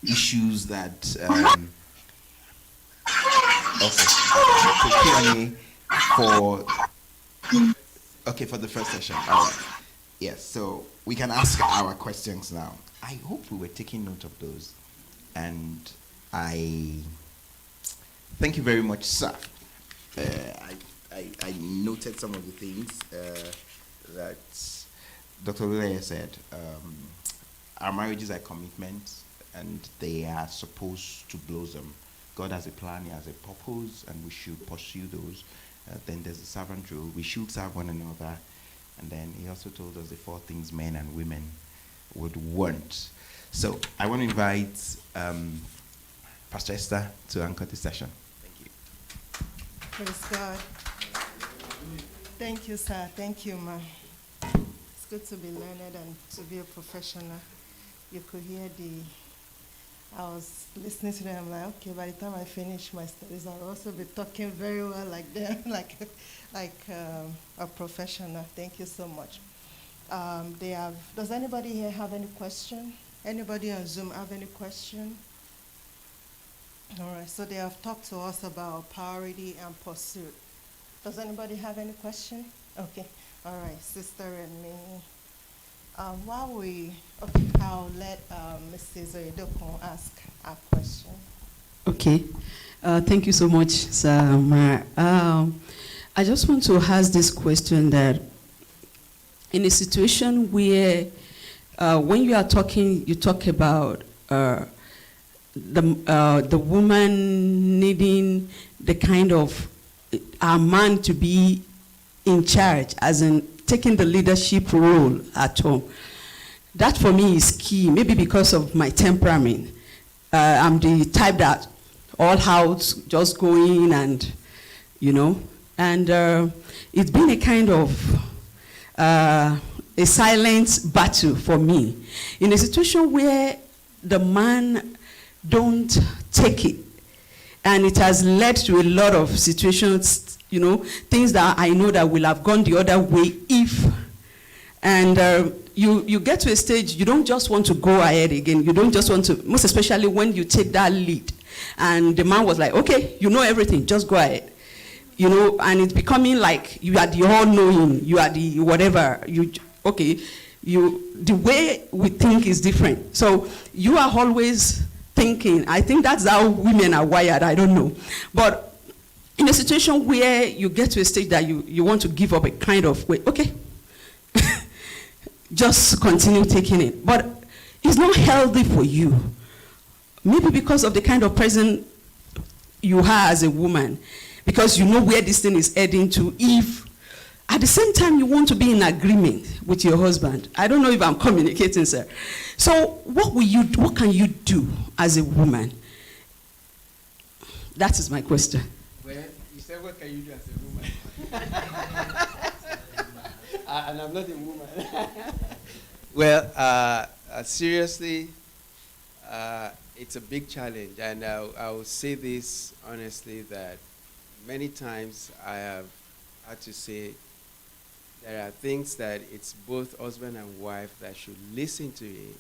Speaker 2: issues that Q&A for the first session. All right. Yes. So we can ask our questions now. I hope we were taking note of those, and I thank you very much, sir. I noted some of the things that Dr. Lule said. Our marriages are commitments, and they are supposed to blossom. God has a plan, He has a purpose, and we should pursue those. Then there's the servant role. We should serve one another. And then He also told us the 4 things men and women would want. So I want to invite Pastor Esther to anchor this session. Thank you.
Speaker 4: Praise God. Thank you, sir. Thank you, ma. It's good to be learned and to be a professional. You could hear the I was listening to them. I'm like, okay, by the time I finish my studies, I'll also be talking very well like them, like a professional. Thank you so much. Does anybody here have any question? Anybody on Zoom have any question? All right, so they have talked to us about priority and pursuit. Does anybody have any question? Okay, all right, Sister and me. I'll let Mrs. Oedokun ask a question.
Speaker 12: Okay, thank you so much, Sir Mar. I just want to ask this question that in a situation where when you are talking, you talk about the woman needing the kind of a man to be in charge, as in taking the leadership role at home. That for me is key, maybe because of my temperament. I'm the type that all out, just going and, and it's been a kind of a silent battle for me. In a situation where the man don't take it, and it has led to a lot of situations, things that I know that will have gone the other way if, and you get to a stage, you don't just want to go ahead again. You don't just want to, most especially when you take that lead. And the man was like, okay, you know everything, just go ahead. And it's becoming like you are the all-knowing, you are the whatever. The way we think is different. So you are always thinking, I think that's how women are wired, I don't know. But in a situation where you get to a stage that you want to give up a kind of way, okay, just continue taking it. But it's not healthy for you. Maybe because of the kind of person you are as a woman, because you know where this thing is heading to. If at the same time you want to be in agreement with your husband, I don't know if I'm communicating, sir. So what can you do as a woman? That is my question.
Speaker 3: Well, you said, what can you do as a woman? And I'm not a woman. Well, seriously, it's a big challenge. And I will say this honestly, that many times I have had to say there are things that it's both husband and wife that should listen to it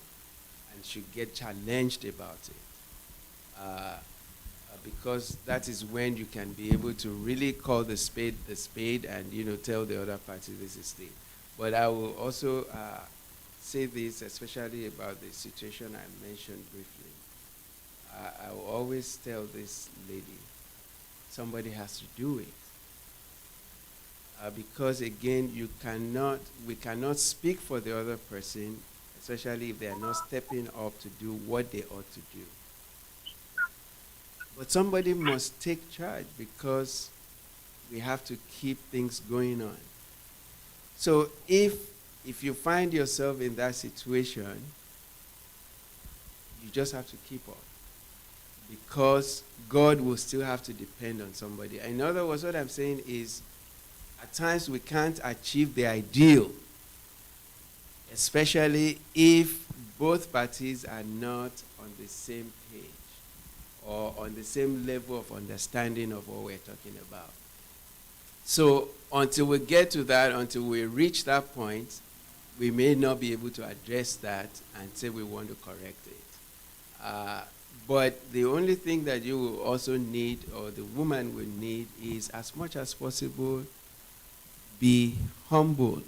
Speaker 3: and should get challenged about it. Because that is when you can be able to really call the spade and tell the other party this is it. But I will also say this, especially about the situation I mentioned briefly. I will always tell this lady, somebody has to do it. Because again, we cannot speak for the other person, especially if they are not stepping up to do what they ought to do. But somebody must take charge because we have to keep things going on. So if you find yourself in that situation, you just have to keep up. Because God will still have to depend on somebody. In other words, what I'm saying is, at times we can't achieve the ideal, especially if both parties are not on the same page or on the same level of understanding of what we're talking about. So until we get to that, until we reach that point, we may not be able to address that and say we want to correct it. But the only thing that you will also need, or the woman will need, is as much as possible, be humble.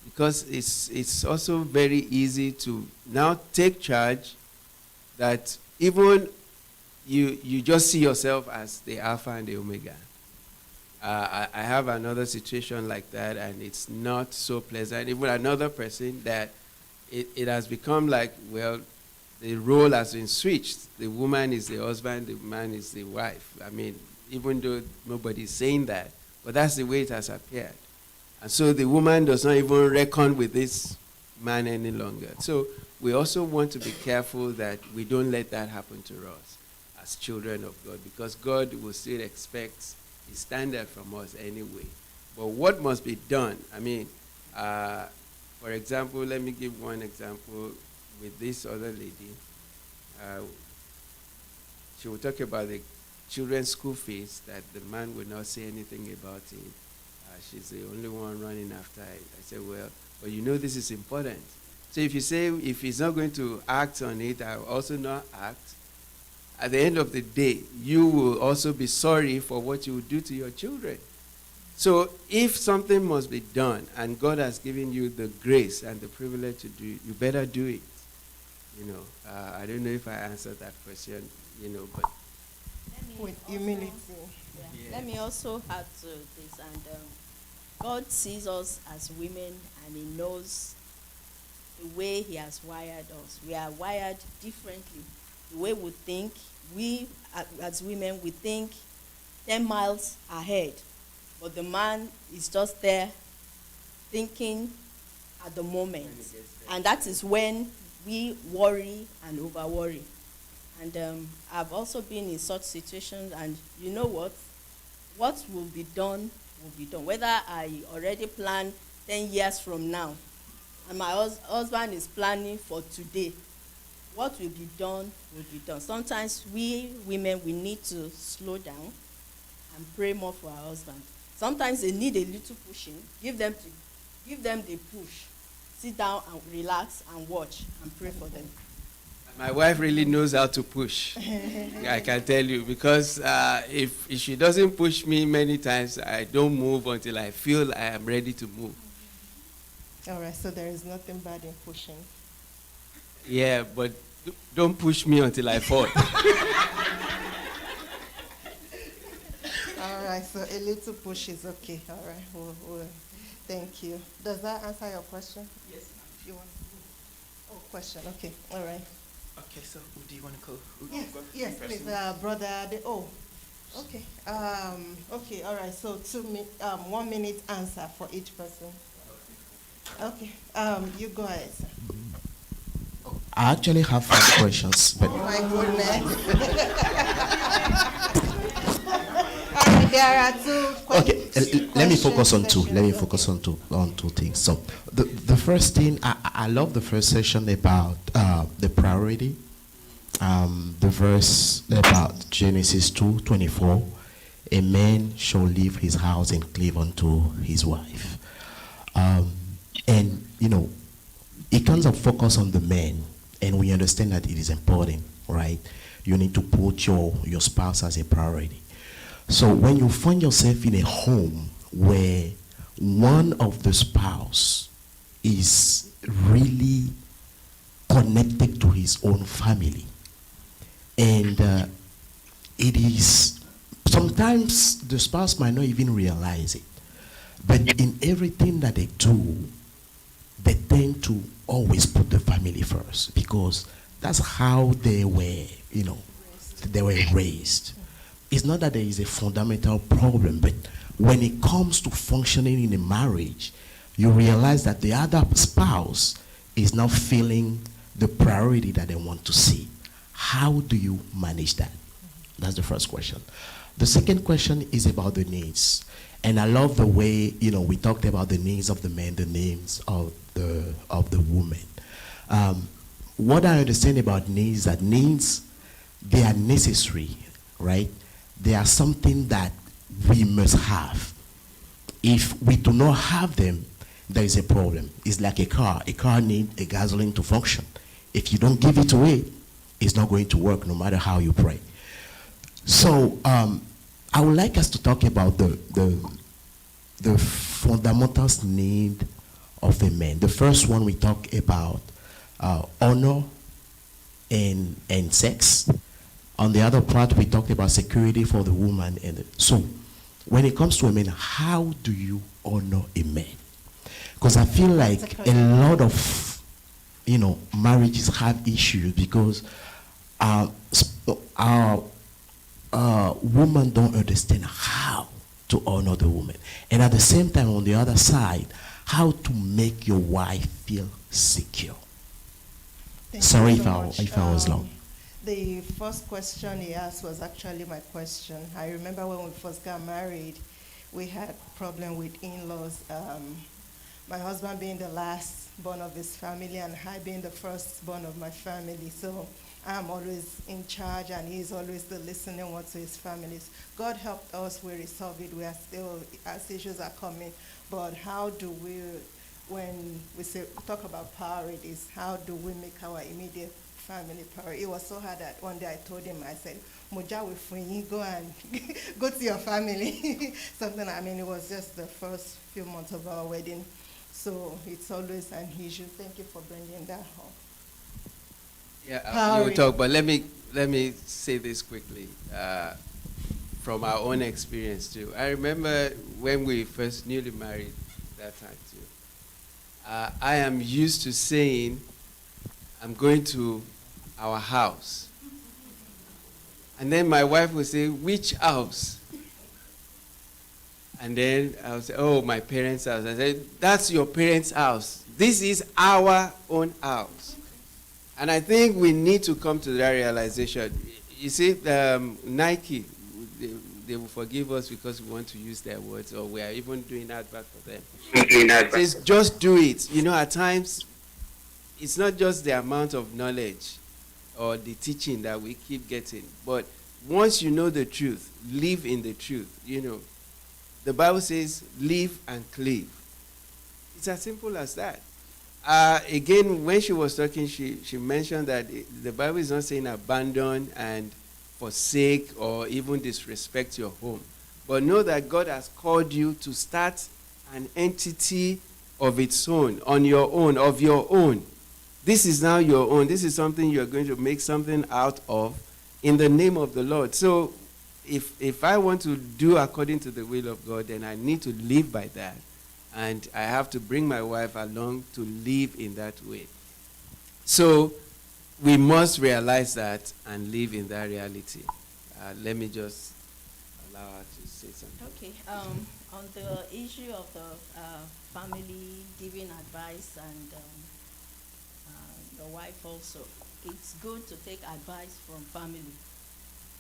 Speaker 3: Because it's also very easy to now take charge, that even you just see yourself as the Alpha and the Omega. I have another situation like that, and it's not so pleasant. Even another person that it has become like, well, the role has been switched. The woman is the husband, the man is the wife. I mean, even though nobody's saying that, but that's the way it has appeared. And so the woman does not even reckon with this man any longer. So we also want to be careful that we don't let that happen to us as children of God, because God will still expect His standard from us anyway. But what must be done? I mean, for example, let me give one example with this other lady. she will talk about the children's school fees, that the man will not say anything about it. She's the only one running after it. I said, well, but you know this is important. So if you say, if he's not going to act on it, I will also not act. At the end of the day, you will also be sorry for what you will do to your children. So if something must be done, and God has given you the grace and the privilege to do it, you better do it. You know, I don't know if I answered that question, you know, but
Speaker 4: With humility.
Speaker 10: Yeah. Let me also add to this, and God sees us as women, and He knows the way He has wired us. We are wired differently. The way we think, we as women, we think 10 miles ahead, but the man is just there thinking at the moment, and that is when we worry and over worry. And I've also been in such situations, and you know what will be done will be done. Whether I already plan 10 years from now, and my husband is planning for today, what will be done will be done. Sometimes we women, we need to slow down and pray more for our husband. Sometimes they need a little pushing. Give them the push. Sit down and relax and watch and pray for them.
Speaker 3: my wife really knows how to push. I can tell you, because if she doesn't push me many times, I don't move until I feel I am ready to move.
Speaker 4: All right, so there is nothing bad in pushing.
Speaker 3: Yeah, but don't push me until I fall.
Speaker 4: All right, so a little push is okay. All right, thank you. Does that answer your question?
Speaker 2: Yes.
Speaker 4: If you want. Oh, question. Okay. All right.
Speaker 2: Okay, so who do you want to go?
Speaker 4: Yes, please, brother. Okay. Okay. All right. So 1 minute answer for each person. Okay. You go ahead, sir.
Speaker 13: I actually have 5 questions, but
Speaker 4: oh my goodness. All right, there are 2 questions.
Speaker 13: Okay, let me focus on 2. Let me focus on two things. So the first thing, I love the first session about the priority. The verse about Genesis 2:24, a man shall leave his house and cleave unto his wife. And you know, it comes up focus on the man, and we understand that it is important, right? You need to put your spouse as a priority. So when you find yourself in a home where one of the spouse is really connected to his own family, and it is, sometimes the spouse might not even realize it, but in everything that they do, they tend to always put the family first, because that's how they were, they were raised. It's not that there is a fundamental problem, but when it comes to functioning in a marriage, you realize that the other spouse is not feeling the priority that they want to see. How do you manage that? That's the first question. The second question is about the needs. And I love the way, we talked about the needs of the men, the needs of the woman. What I understand about needs, that needs, they are necessary, right? They are something that we must have. If we do not have them, there is a problem. It's like a car. A car needs a gasoline to function. If you don't give it away, it's not going to work no matter how you pray. So I would like us to talk about the fundamental need of a man. The first one, we talk about honor and sex. On the other part, we talked about security for the woman. And so when it comes to a man, how do you honor a man? Because I feel like a lot of marriages have issues because our women don't understand how to honor the woman. And at the same time, on the other side, how to make your wife feel secure. Sorry if I was long.
Speaker 4: The first question he asked was actually my question. I remember when we first got married, we had problem with in-laws. My husband being the last born of his family and I being the first born of my family. So I'm always in charge and he's always the listening one to his families. God helped us, we resolved it. We are still, as issues are coming, but how do we, when we talk about priorities, how do we make our immediate family priority? It was so hard that one day I told him, I said, Moja, go and go to your family. Something, I mean, it was just the first few months of our wedding. So it's always an issue. Thank you for bringing that home.
Speaker 3: Yeah, you will talk, but let me say this quickly from our own experience too. I remember when we first newly married that time too. I am used to saying, I'm going to our house. And then my wife would say, which house? And then I would say, oh, my parents' house. I said, that's your parents' house. This is our own house. And I think we need to come to that realization. You see, Nike, they will forgive us because we want to use their words, or we are even doing advert for them. It says, just do it. You know, at times, it's not just the amount of knowledge or the teaching that we keep getting, but once you know the truth, live in the truth. You know, the Bible says, live and cleave. It's as simple as that. Again, when she was talking, she mentioned that the Bible is not saying abandon and forsake or even disrespect your home. But know that God has called you to start an entity of its own, on your own, of your own. This is now your own. This is something you're going to make something out of in the name of the Lord. So if I want to do according to the will of God, then I need to live by that. And I have to bring my wife along to live in that way. So we must realize that and live in that reality. Let me just allow her to say something.
Speaker 10: Okay. On the issue of the family giving advice and the wife also, it's good to take advice from family.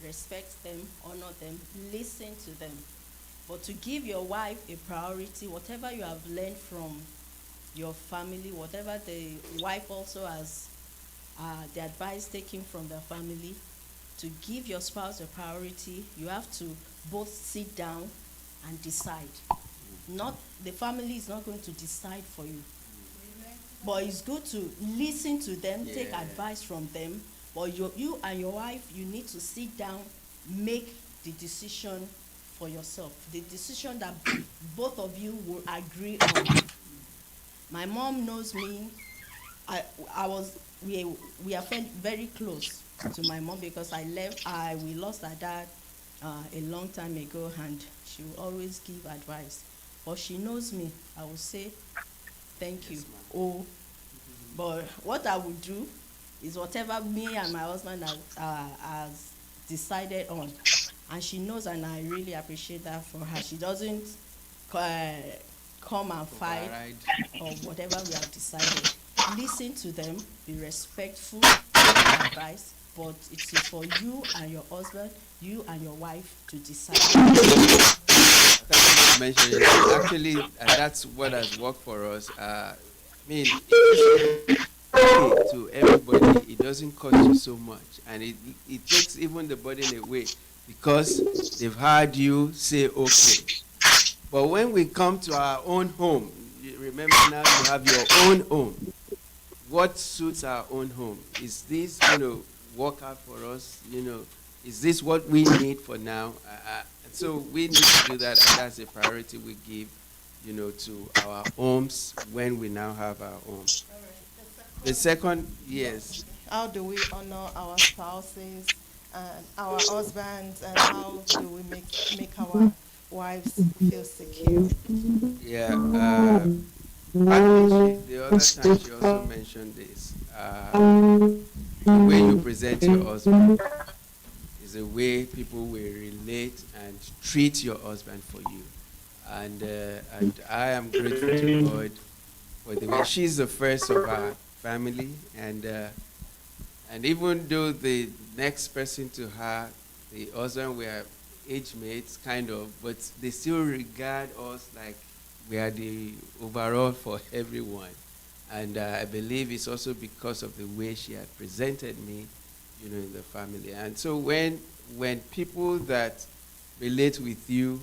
Speaker 10: Respect them, honor them, listen to them. But to give your wife a priority, whatever you have learned from your family, whatever the wife also has, the advice taken from the family, to give your spouse a priority, you have to both sit down and decide. Not, the family is not going to decide for you. But it's good to listen to them, take advice from them. But you and your wife, you need to sit down, make the decision for yourself. The decision that both of you will agree on. My mom knows me. We are very close to my mom because we lost our dad a long time ago, and she will always give advice. But she knows me. I will say, thank you. But what I would do is whatever me and my husband has decided on. And she knows, and I really appreciate that for her. She doesn't come and fight or whatever we have decided. Listen to them, be respectful of their advice, but it is for you and your husband, you and your wife to decide.
Speaker 3: Thank you for mentioning that. Actually, that's what has worked for us. I mean, to everybody, it doesn't cost you so much, and it takes even the burden away because they've heard you say okay. But when we come to our own home, remember now you have your own home. What suits our own home? Is this going to work out for us? Is this what we need for now? So we need to do that, and that's a priority we give, to our homes when we now have our homes. The second, yes.
Speaker 4: How do we honor our spouses and our husbands, and how do we make our wives feel secure?
Speaker 3: Yeah. Actually, the other time she also mentioned this. The way you present your husband is the way people will relate and treat your husband for you. And I am grateful to God for the way she's the first of our family, and even though the next person to her, the husband, we are age mates, kind of, but they still regard us like we are the overall for everyone. And I believe it's also because of the way she had presented me, in the family. And so when people that relate with you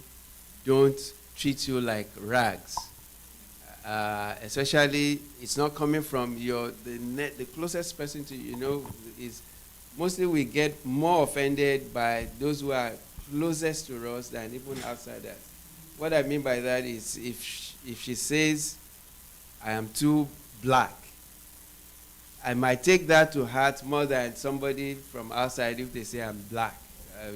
Speaker 3: don't treat you like rags, especially it's not coming from the closest person to is mostly we get more offended by those who are closest to us than even outsiders. What I mean by that is if she says, I am too black, I might take that to heart more than somebody from outside if they say I'm black.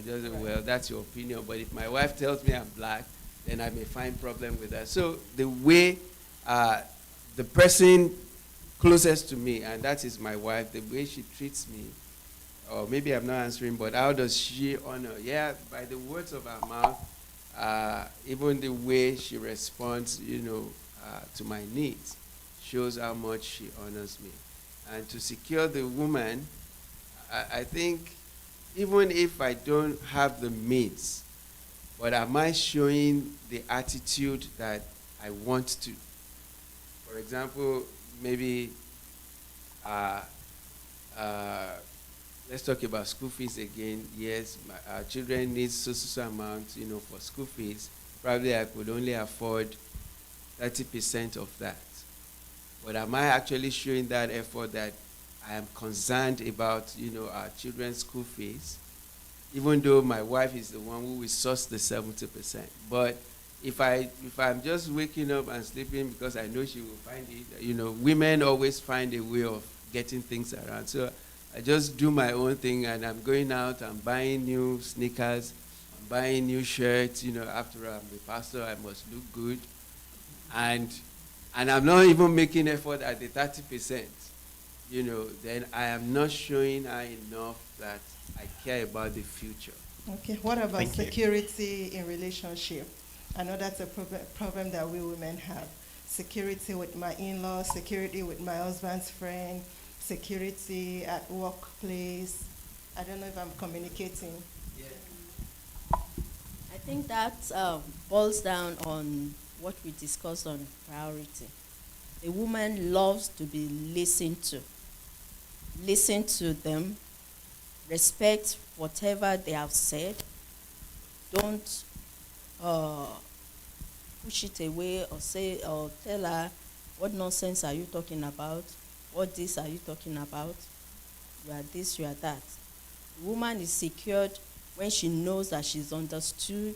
Speaker 3: Well, that's your opinion. But if my wife tells me I'm black, then I may find problem with that. So the way the person closest to me, and that is my wife, the way she treats me, or maybe I'm not answering, but how does she honor? Yeah, by the words of her mouth, even the way she responds, to my needs, shows how much she honors me. And to secure the woman, I think even if I don't have the means, but am I showing the attitude that I want to? For example, maybe let's talk about school fees again. Yes, our children need so amount, for school fees. Probably I could only afford 30% of that. But am I actually showing that effort that I am concerned about, our children's school fees, even though my wife is the one who will source the 70%. But if I'm just waking up and sleeping because I know she will find it, women always find a way of getting things around. So I just do my own thing, and I'm going out, I'm buying new sneakers, I'm buying new shirts, after I'm the pastor, I must look good. And I'm not even making effort at the 30%, then I am not showing her enough that I care about the future.
Speaker 4: Okay, what about security in relationship? I know that's a problem that we women have. Security with my in-laws, security with my husband's friend, security at workplace. I don't know if I'm communicating.
Speaker 10: Yeah. I think that boils down on what we discussed on priority. A woman loves to be listened to. Listen to them, respect whatever they have said. Don't push it away or say or tell her, what nonsense are you talking about? What this are you talking about? You are this, you are that. The woman is secured when she knows that she's understood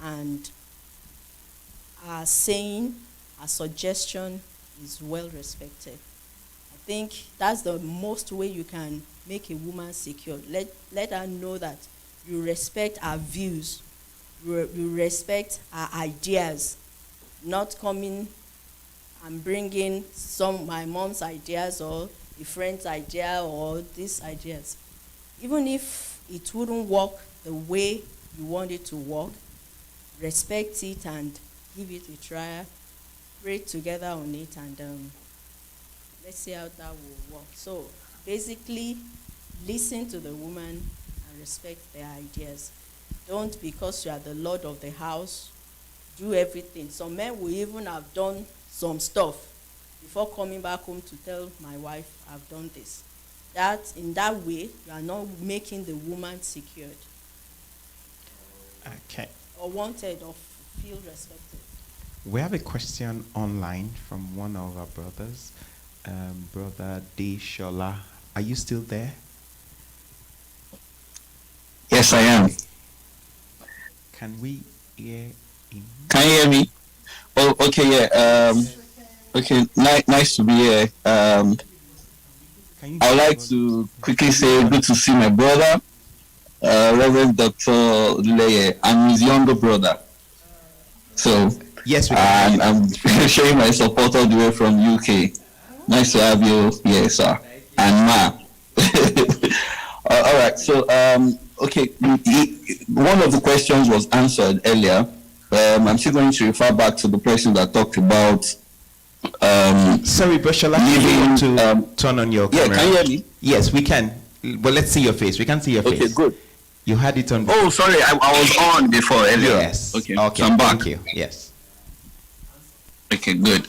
Speaker 10: and her saying, her suggestion is well respected. I think that's the most way you can make a woman secure. Let her know that you respect her views, you respect her ideas, not coming and bringing my mom's ideas or a friend's idea or these ideas. Even if it wouldn't work the way you want it to work, respect it and give it a try, pray together on it, and let's see how that will work. So basically, listen to the woman and respect their ideas. Don't, because you are the Lord of the house, do everything. Some men will even have done some stuff before coming back home to tell my wife, I've done this. That, in that way, you are not making the woman secured.
Speaker 14: Okay.
Speaker 10: Or wanted or feel respected.
Speaker 14: We have a question online from one of our brothers, Brother Deshola. Are you still there?
Speaker 15: Yes, I am.
Speaker 14: Can we hear him?
Speaker 15: Can you hear me? Oh, okay, yeah. Okay, nice to be here. I would like to quickly say good to see my brother, Reverend Dr. Leye. I'm his younger brother. So,
Speaker 14: yes,
Speaker 15: I'm showing my support all the way from UK. Nice to have you here, sir. And Ma. All right, so, okay, one of the questions was answered earlier. I'm still going to refer back to the person that talked about.
Speaker 14: Sorry, Broshola, can you turn on your camera?
Speaker 15: Yeah, can you hear me?
Speaker 14: Yes, we can. But let's see your face. We can see your face.
Speaker 15: Okay, good.
Speaker 14: You had it on before.
Speaker 15: Oh, sorry, I was on before earlier.
Speaker 14: Yes.
Speaker 15: Okay,
Speaker 14: okay,
Speaker 15: so I'm back.
Speaker 14: Thank you. Yes.
Speaker 15: Okay, good.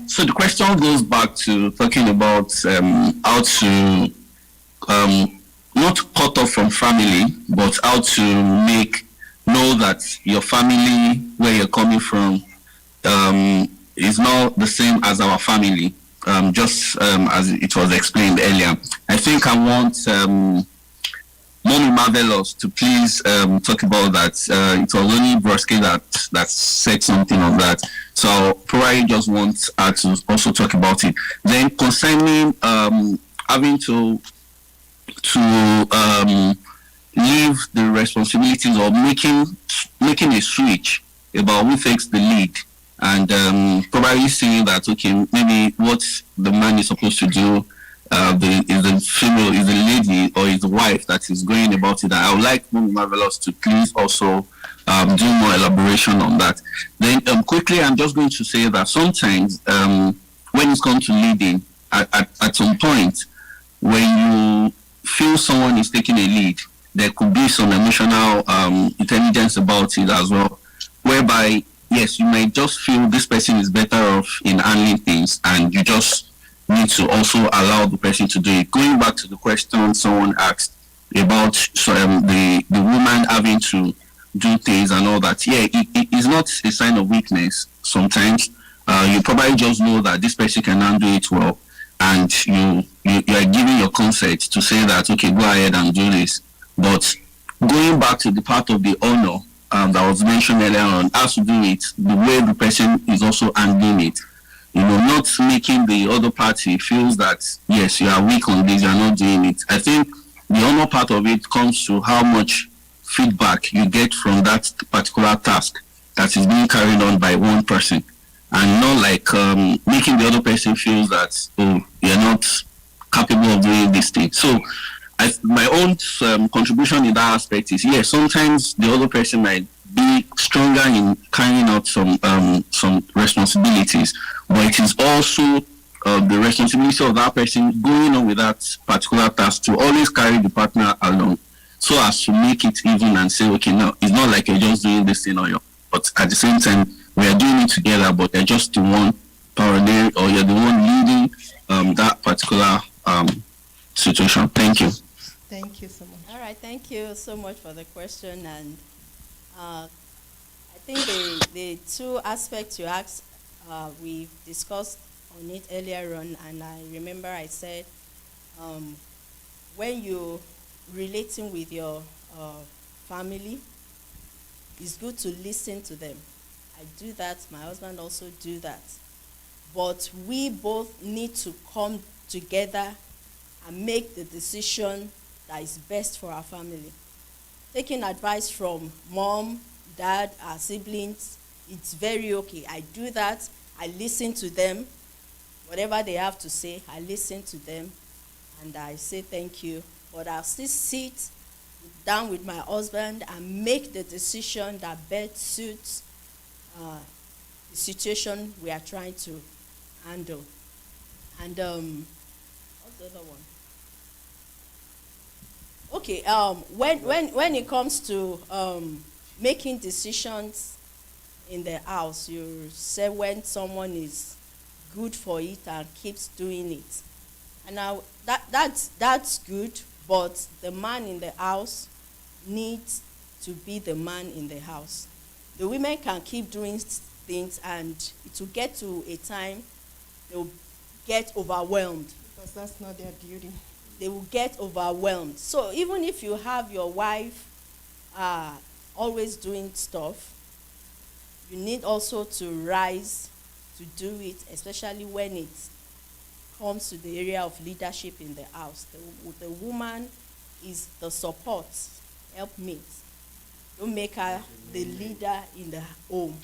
Speaker 15: So the question goes back to talking about how to not cut off from family, but how to know that your family, where you're coming from, is not the same as our family. Just as it was explained earlier. I think I want Mommy Marvelous to please talk about that. It was only Broski that said something on that. So probably just want her to also talk about it. Then concerning having to leave the responsibilities of making a switch about who takes the lead. And probably seeing that, okay, maybe what the man is supposed to do is the female, is the lady or is the wife that is going about it. I would like Mommy Marvelous to please also do more elaboration on that. Then quickly, I'm just going to say that sometimes when it comes to leading, at some point, when you feel someone is taking a lead, there could be some emotional intelligence about it as well, whereby yes, you might just feel this person is better off in handling things, and you just need to also allow the person to do it. Going back to the question someone asked about the woman having to do things and all that, yeah, it is not a sign of weakness. Sometimes you probably just know that this person can handle it well, and you are giving your consent to say that, okay, go ahead and do this. But going back to the part of the honor that was mentioned earlier on, has to do with the way the person is also handling it. You know, not making the other party feels that, yes, you are weak on this, you are not doing it. I think the honor part of it comes to how much feedback you get from that particular task that is being carried on by one person, and not like making the other person feels that, oh, you're not capable of doing this thing. So my own contribution in that aspect is, yes, sometimes the other person might be stronger in carrying out some responsibilities, but it is also the responsibility of that person going on with that particular task to always carry the partner along, so as to make it even and say, okay, now it's not like you're just doing this thing on your own, but at the same time we are doing it together, but you're just the one parallel, or you're the one leading that particular situation. Thank you.
Speaker 4: Thank you so much.
Speaker 10: All right, thank you so much for the question. And I think the two aspects you asked, we discussed on it earlier on, and I remember I said when you're relating with your family, it's good to listen to them. I do that, my husband also do that. But we both need to come together and make the decision that is best for our family. Taking advice from mom, dad, our siblings, it's very okay. I do that. I listen to them. Whatever they have to say, I listen to them, and I say thank you. But I'll still sit down with my husband and make the decision that best suits the situation we are trying to handle. And what's the other one? Okay, when it comes to making decisions in the house, you say when someone is good for it and keeps doing it. And now that's good, but the man in the house needs to be the man in the house. The women can keep doing things, and it will get to a time they'll get overwhelmed.
Speaker 4: Because that's not their duty.
Speaker 10: They will get overwhelmed. So even if you have your wife always doing stuff, you need also to rise to do it, especially when it comes to the area of leadership in the house. The woman is the support, helpmate. Don't make her the leader in the home.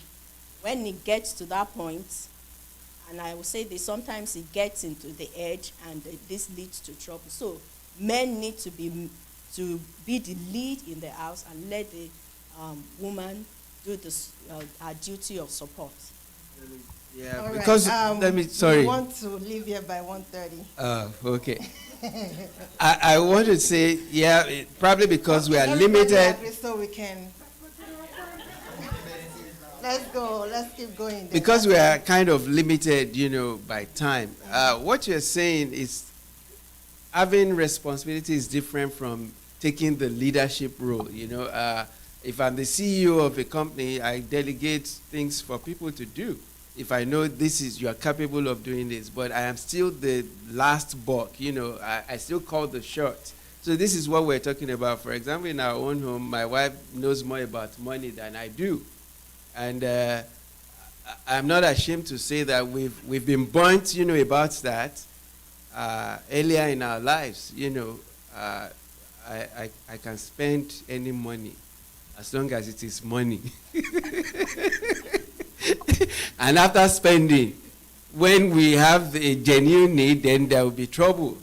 Speaker 10: When it gets to that point, and I will say this, sometimes it gets into the edge, and this leads to trouble. So men need to be the lead in the house and let the woman do her duty of support.
Speaker 3: Yeah,
Speaker 4: All
Speaker 3: because
Speaker 4: right,
Speaker 3: sorry.
Speaker 4: We want to leave here by 1:30.
Speaker 3: Okay. I want to say, yeah, probably because we are limited.
Speaker 4: So we can. Let's go. Let's keep going. Then.
Speaker 3: Because we are kind of limited, by time. What you're saying is having responsibility is different from taking the leadership role. If I'm the CEO of a company, I delegate things for people to do. If I know you are capable of doing this, but I am still the last buck, I still call the shots. So this is what we're talking about. For example, in our own home, my wife knows more about money than I do. And I'm not ashamed to say that we've been burnt, about that earlier in our lives. I can spend any money as long as it is money. And after spending, when we have a genuine need, then there will be trouble.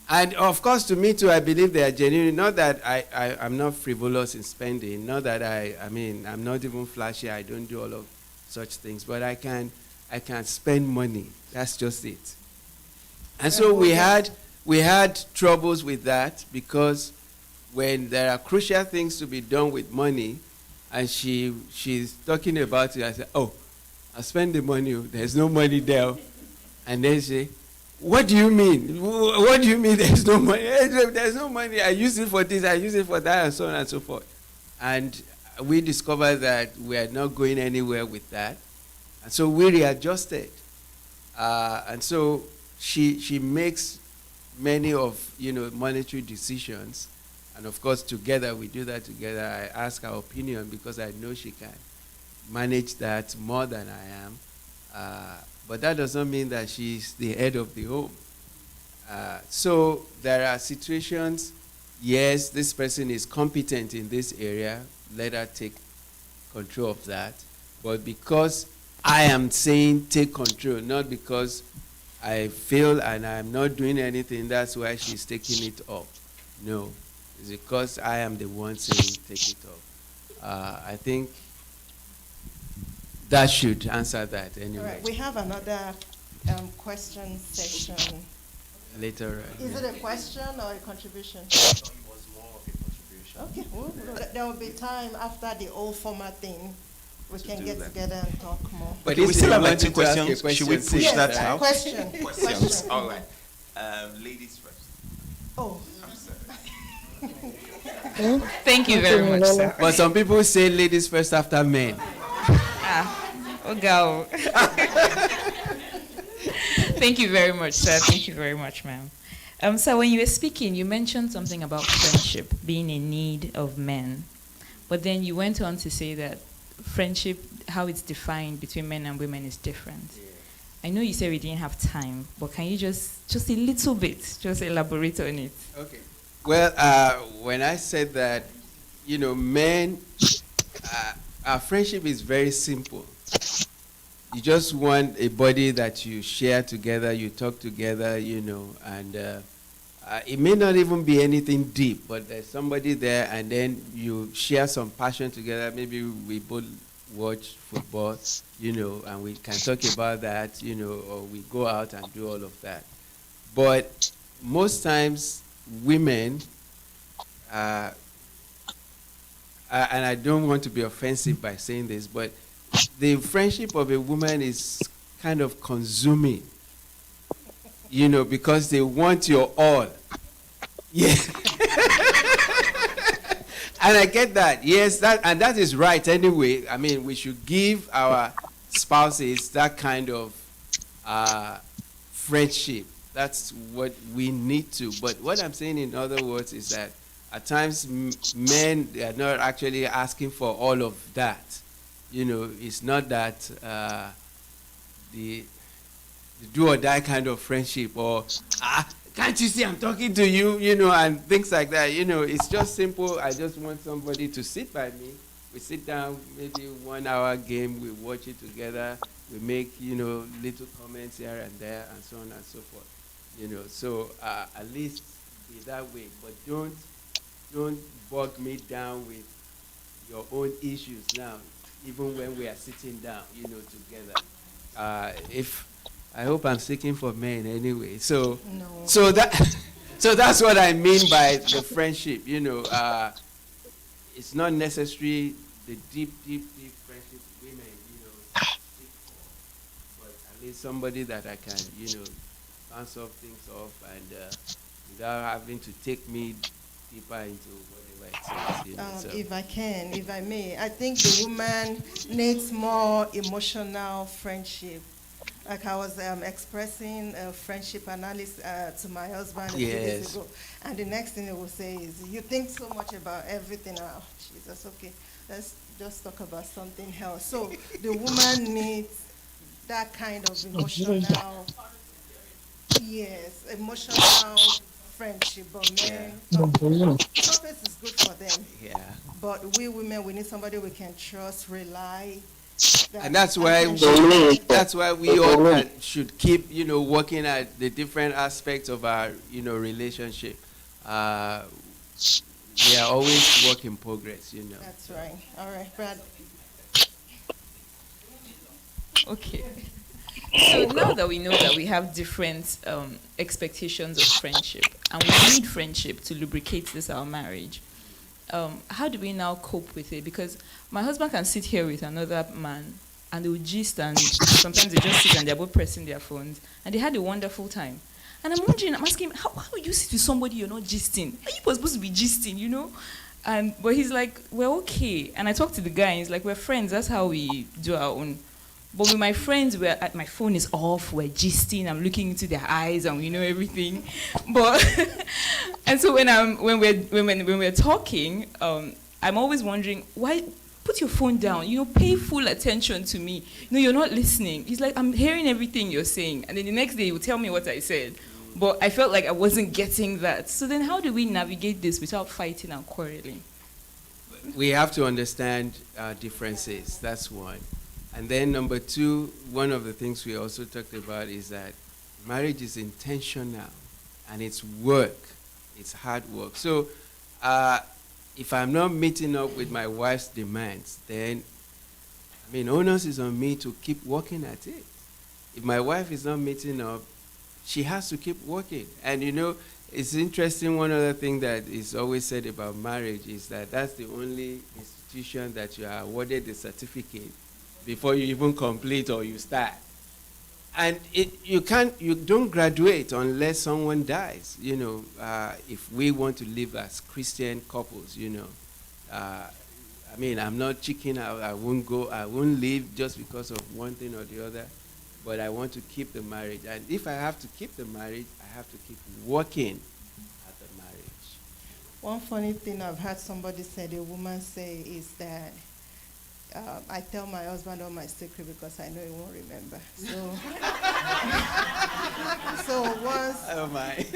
Speaker 3: And of course, to me too, I believe they are genuine. Not that I'm not frivolous in spending. Not that I'm not even flashy. I don't do all of such things. But I can spend money. That's just it. And so we had troubles with that, because when there are crucial things to be done with money, and she's talking about it, I said, "Oh, I spend the money. There's no money there." And then she, "What do you mean? What do you mean there's no money?" "There's no money. I use it for this, I use it for that," and so on and so forth. And we discovered that we are not going anywhere with that. And so we readjusted. And so she makes many of monetary decisions. And of course, together, we do that together. I ask her opinion because I know she can manage that more than I am. But that does not mean that she's the head of the home. So there are situations, yes, this person is competent in this area, let her take control of that. But because I am saying take control, not because I feel and I'm not doing anything, that's why she's taking it up. No. It's because I am the one saying take it off. I think that should answer that anyway.
Speaker 4: All right, we have another question session.
Speaker 3: Later.
Speaker 4: Is it a question or a contribution? Okay, well, there will be time after the old format thing. We can get together and talk more.
Speaker 14: But we still have 2 questions. Should we push that out?
Speaker 4: Question.
Speaker 2: All right. Ladies first.
Speaker 4: Oh.
Speaker 16: Thank you very much, sir.
Speaker 3: But some people say ladies first after men.
Speaker 16: Go. Thank you very much, sir. Thank you very much, ma'am. So when you were speaking, you mentioned something about friendship being a need of men. But then you went on to say that friendship, how it's defined between men and women, is different. I know you said we didn't have time, but can you just a little bit, just elaborate on it?
Speaker 3: Okay. Well, when I said that, men, our friendship is very simple. You just want a body that you share together, you talk together, and it may not even be anything deep, but there's somebody there, and then you share some passion together. Maybe we both watch football, and we can talk about that, or we go out and do all of that. But most times, women, and I don't want to be offensive by saying this, but the friendship of a woman is kind of consuming, because they want your all. Yeah. And I get that. Yes, that is right anyway. I mean, we should give our spouses that kind of friendship. That's what we need to. But what I'm saying, in other words, is that at times men are not actually asking for all of that. It's not that the do or die kind of friendship, or can't you see I'm talking to you, and things like that. It's just simple. I just want somebody to sit by me. We sit down, maybe 1 hour game, we watch it together, we make, little comments here and there, and so on and so forth. So at least be that way. But don't bog me down with your own issues now, even when we are sitting down, together. I hope I'm speaking for men anyway. So that's what I mean by the friendship. It's not necessarily the deep friendship women, seek for, but at least somebody that I can, bounce off things off and without having to take me deeper into whatever it says. You know, so.
Speaker 4: If I may, I think the woman needs more emotional friendship. Like I was expressing friendship analysis to my husband a few days ago, and the next thing he will say is, "You think so much about everything." Oh, Jesus, okay, let's just talk about something else. So the woman needs that kind of emotional, emotional friendship. But men, surface is good for them.
Speaker 3: Yeah.
Speaker 4: But we women, we need somebody we can trust, rely.
Speaker 3: And that's why we all should keep, working at the different aspects of our, relationship. We are always work in progress,
Speaker 4: That's right. All right, Brad.
Speaker 16: Okay. So now that we know that we have different expectations of friendship, and we need friendship to lubricate this our marriage, how do we now cope with it? Because my husband can sit here with another man and they will gist, and sometimes they just sit and they're both pressing their phones, and they had a wonderful time. And I'm wondering, I'm asking him, how would you sit with somebody you're not gisting? Are you supposed to be gisting, But he's like, we're okay. And I talked to the guy, and he's like, we're friends, that's how we do our own. But with my friends, my phone is off, we're gisting, I'm looking into their eyes, and we know everything. But and so when we're talking, I'm always wondering, why put your phone down? Pay full attention to me. You're not listening. He's like, I'm hearing everything you're saying, and then the next day he will tell me what I said. But I felt like I wasn't getting that. So then, how do we navigate this without fighting and quarreling?
Speaker 3: We have to understand our differences. That's one. And then number two, one of the things we also talked about is that marriage is intentional, and it's work. It's hard work. So if I'm not meeting up with my wife's demands, then, onus is on me to keep working at it. If my wife is not meeting up, she has to keep working. And, it's interesting, one other thing that is always said about marriage is that that's the only institution that you are awarded the certificate before you even complete or you start. And you don't graduate unless someone dies. If we want to live as Christian couples, I'm not chicken out. I won't leave just because of one thing or the other, but I want to keep the marriage. And if I have to keep the marriage, I have to keep working at the marriage.
Speaker 4: One funny thing I've heard somebody say, a woman say, is that I tell my husband all my secret because I know he won't remember. So once,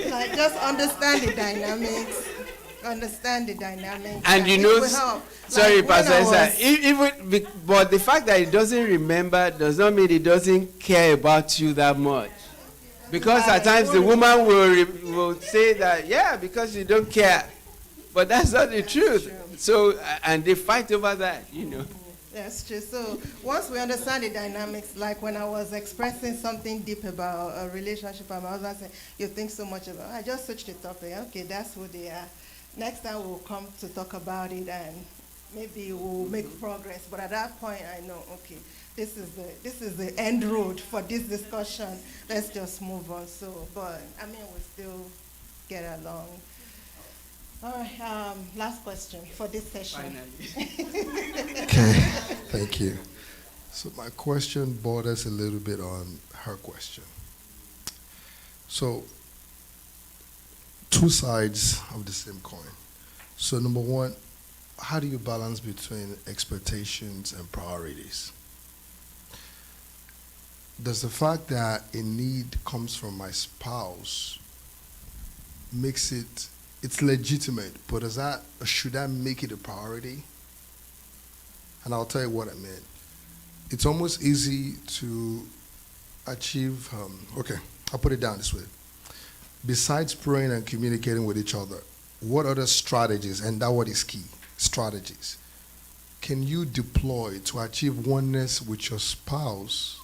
Speaker 4: like, just understand the dynamics.
Speaker 3: And sorry, Pastor, but the fact that he doesn't remember does not mean he doesn't care about you that much. Because at times the woman will say that, because you don't care. But that's not the truth. So, and they fight over that,
Speaker 4: That's true. So once we understand the dynamics, like when I was expressing something deep about a relationship, and my husband said, "You think so much about it." I just switched the topic. Okay, that's who they are. Next time we'll come to talk about it, and maybe we'll make progress. But at that point, I know, okay, this is the end road for this discussion. Let's just move on. So, but we still get along. All right, last question for this session.
Speaker 7: Okay, thank you. So my question borders a little bit on her question. So, two sides of the same coin. So number one, how do you balance between expectations and priorities? Does the fact that a need comes from my spouse makes it's legitimate, but should I make it a priority? And I'll tell you what I meant. It's almost easy to achieve, I'll put it down this way. Besides praying and communicating with each other, what other strategies, and that what is key, strategies, can you deploy to achieve oneness with your spouse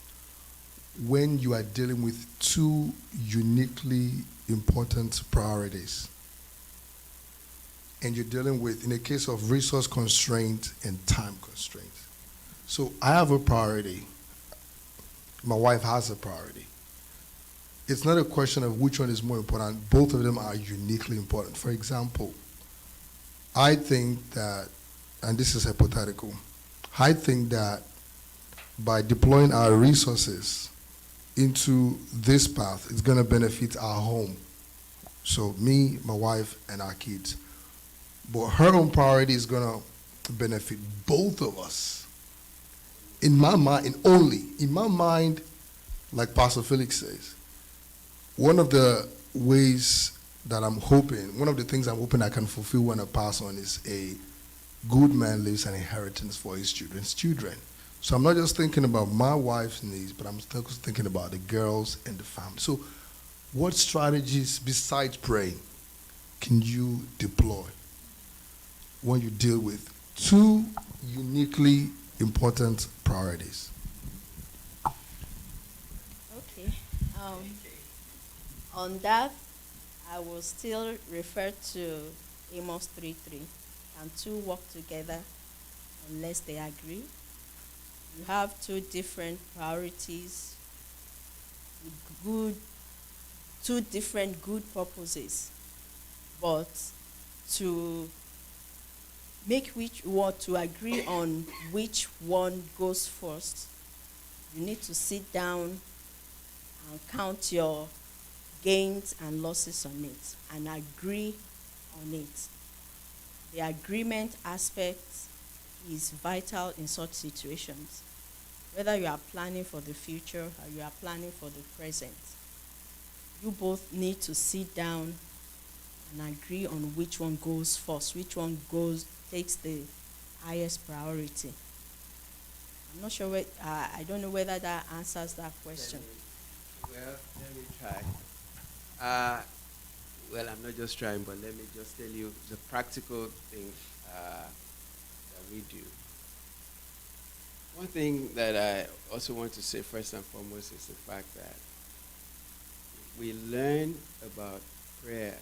Speaker 7: when you are dealing with two uniquely important priorities? And you're dealing with, in a case of resource constraint and time constraint. So I have a priority. My wife has a priority. it's not a question of which one is more important. Both of them are uniquely important. For example, I think that, and this is hypothetical, I think that by deploying our resources into this path, it's going to benefit our home. So me, my wife, and our kids. But her own priority is going to benefit both of us. In my mind, and only in my mind, like Pastor Felix says, one of the ways that I'm hoping, one of the things I'm hoping I can fulfill when I pass on is a good man leaves an inheritance for his children's children. So I'm not just thinking about my wife's needs, but I'm still thinking about the girls and the family. So what strategies besides praying can you deploy when you deal with two uniquely important priorities?
Speaker 10: Okay. On that, I will still refer to Amos 3:3. And two work together unless they agree. You have two different priorities, two different good purposes, but to make to agree on which one goes first, you need to sit down and count your gains and losses on it and agree on it. The agreement aspect is vital in such situations. Whether you are planning for the future or you are planning for the present, you both need to sit down and agree on which one goes first, which one takes the highest priority. I'm not sure, I don't know whether that answers that question.
Speaker 3: Let me try. Well, I'm not just trying, but let me just tell you the practical thing that we do. One thing that I also want to say first and foremost is the fact that we learn about prayer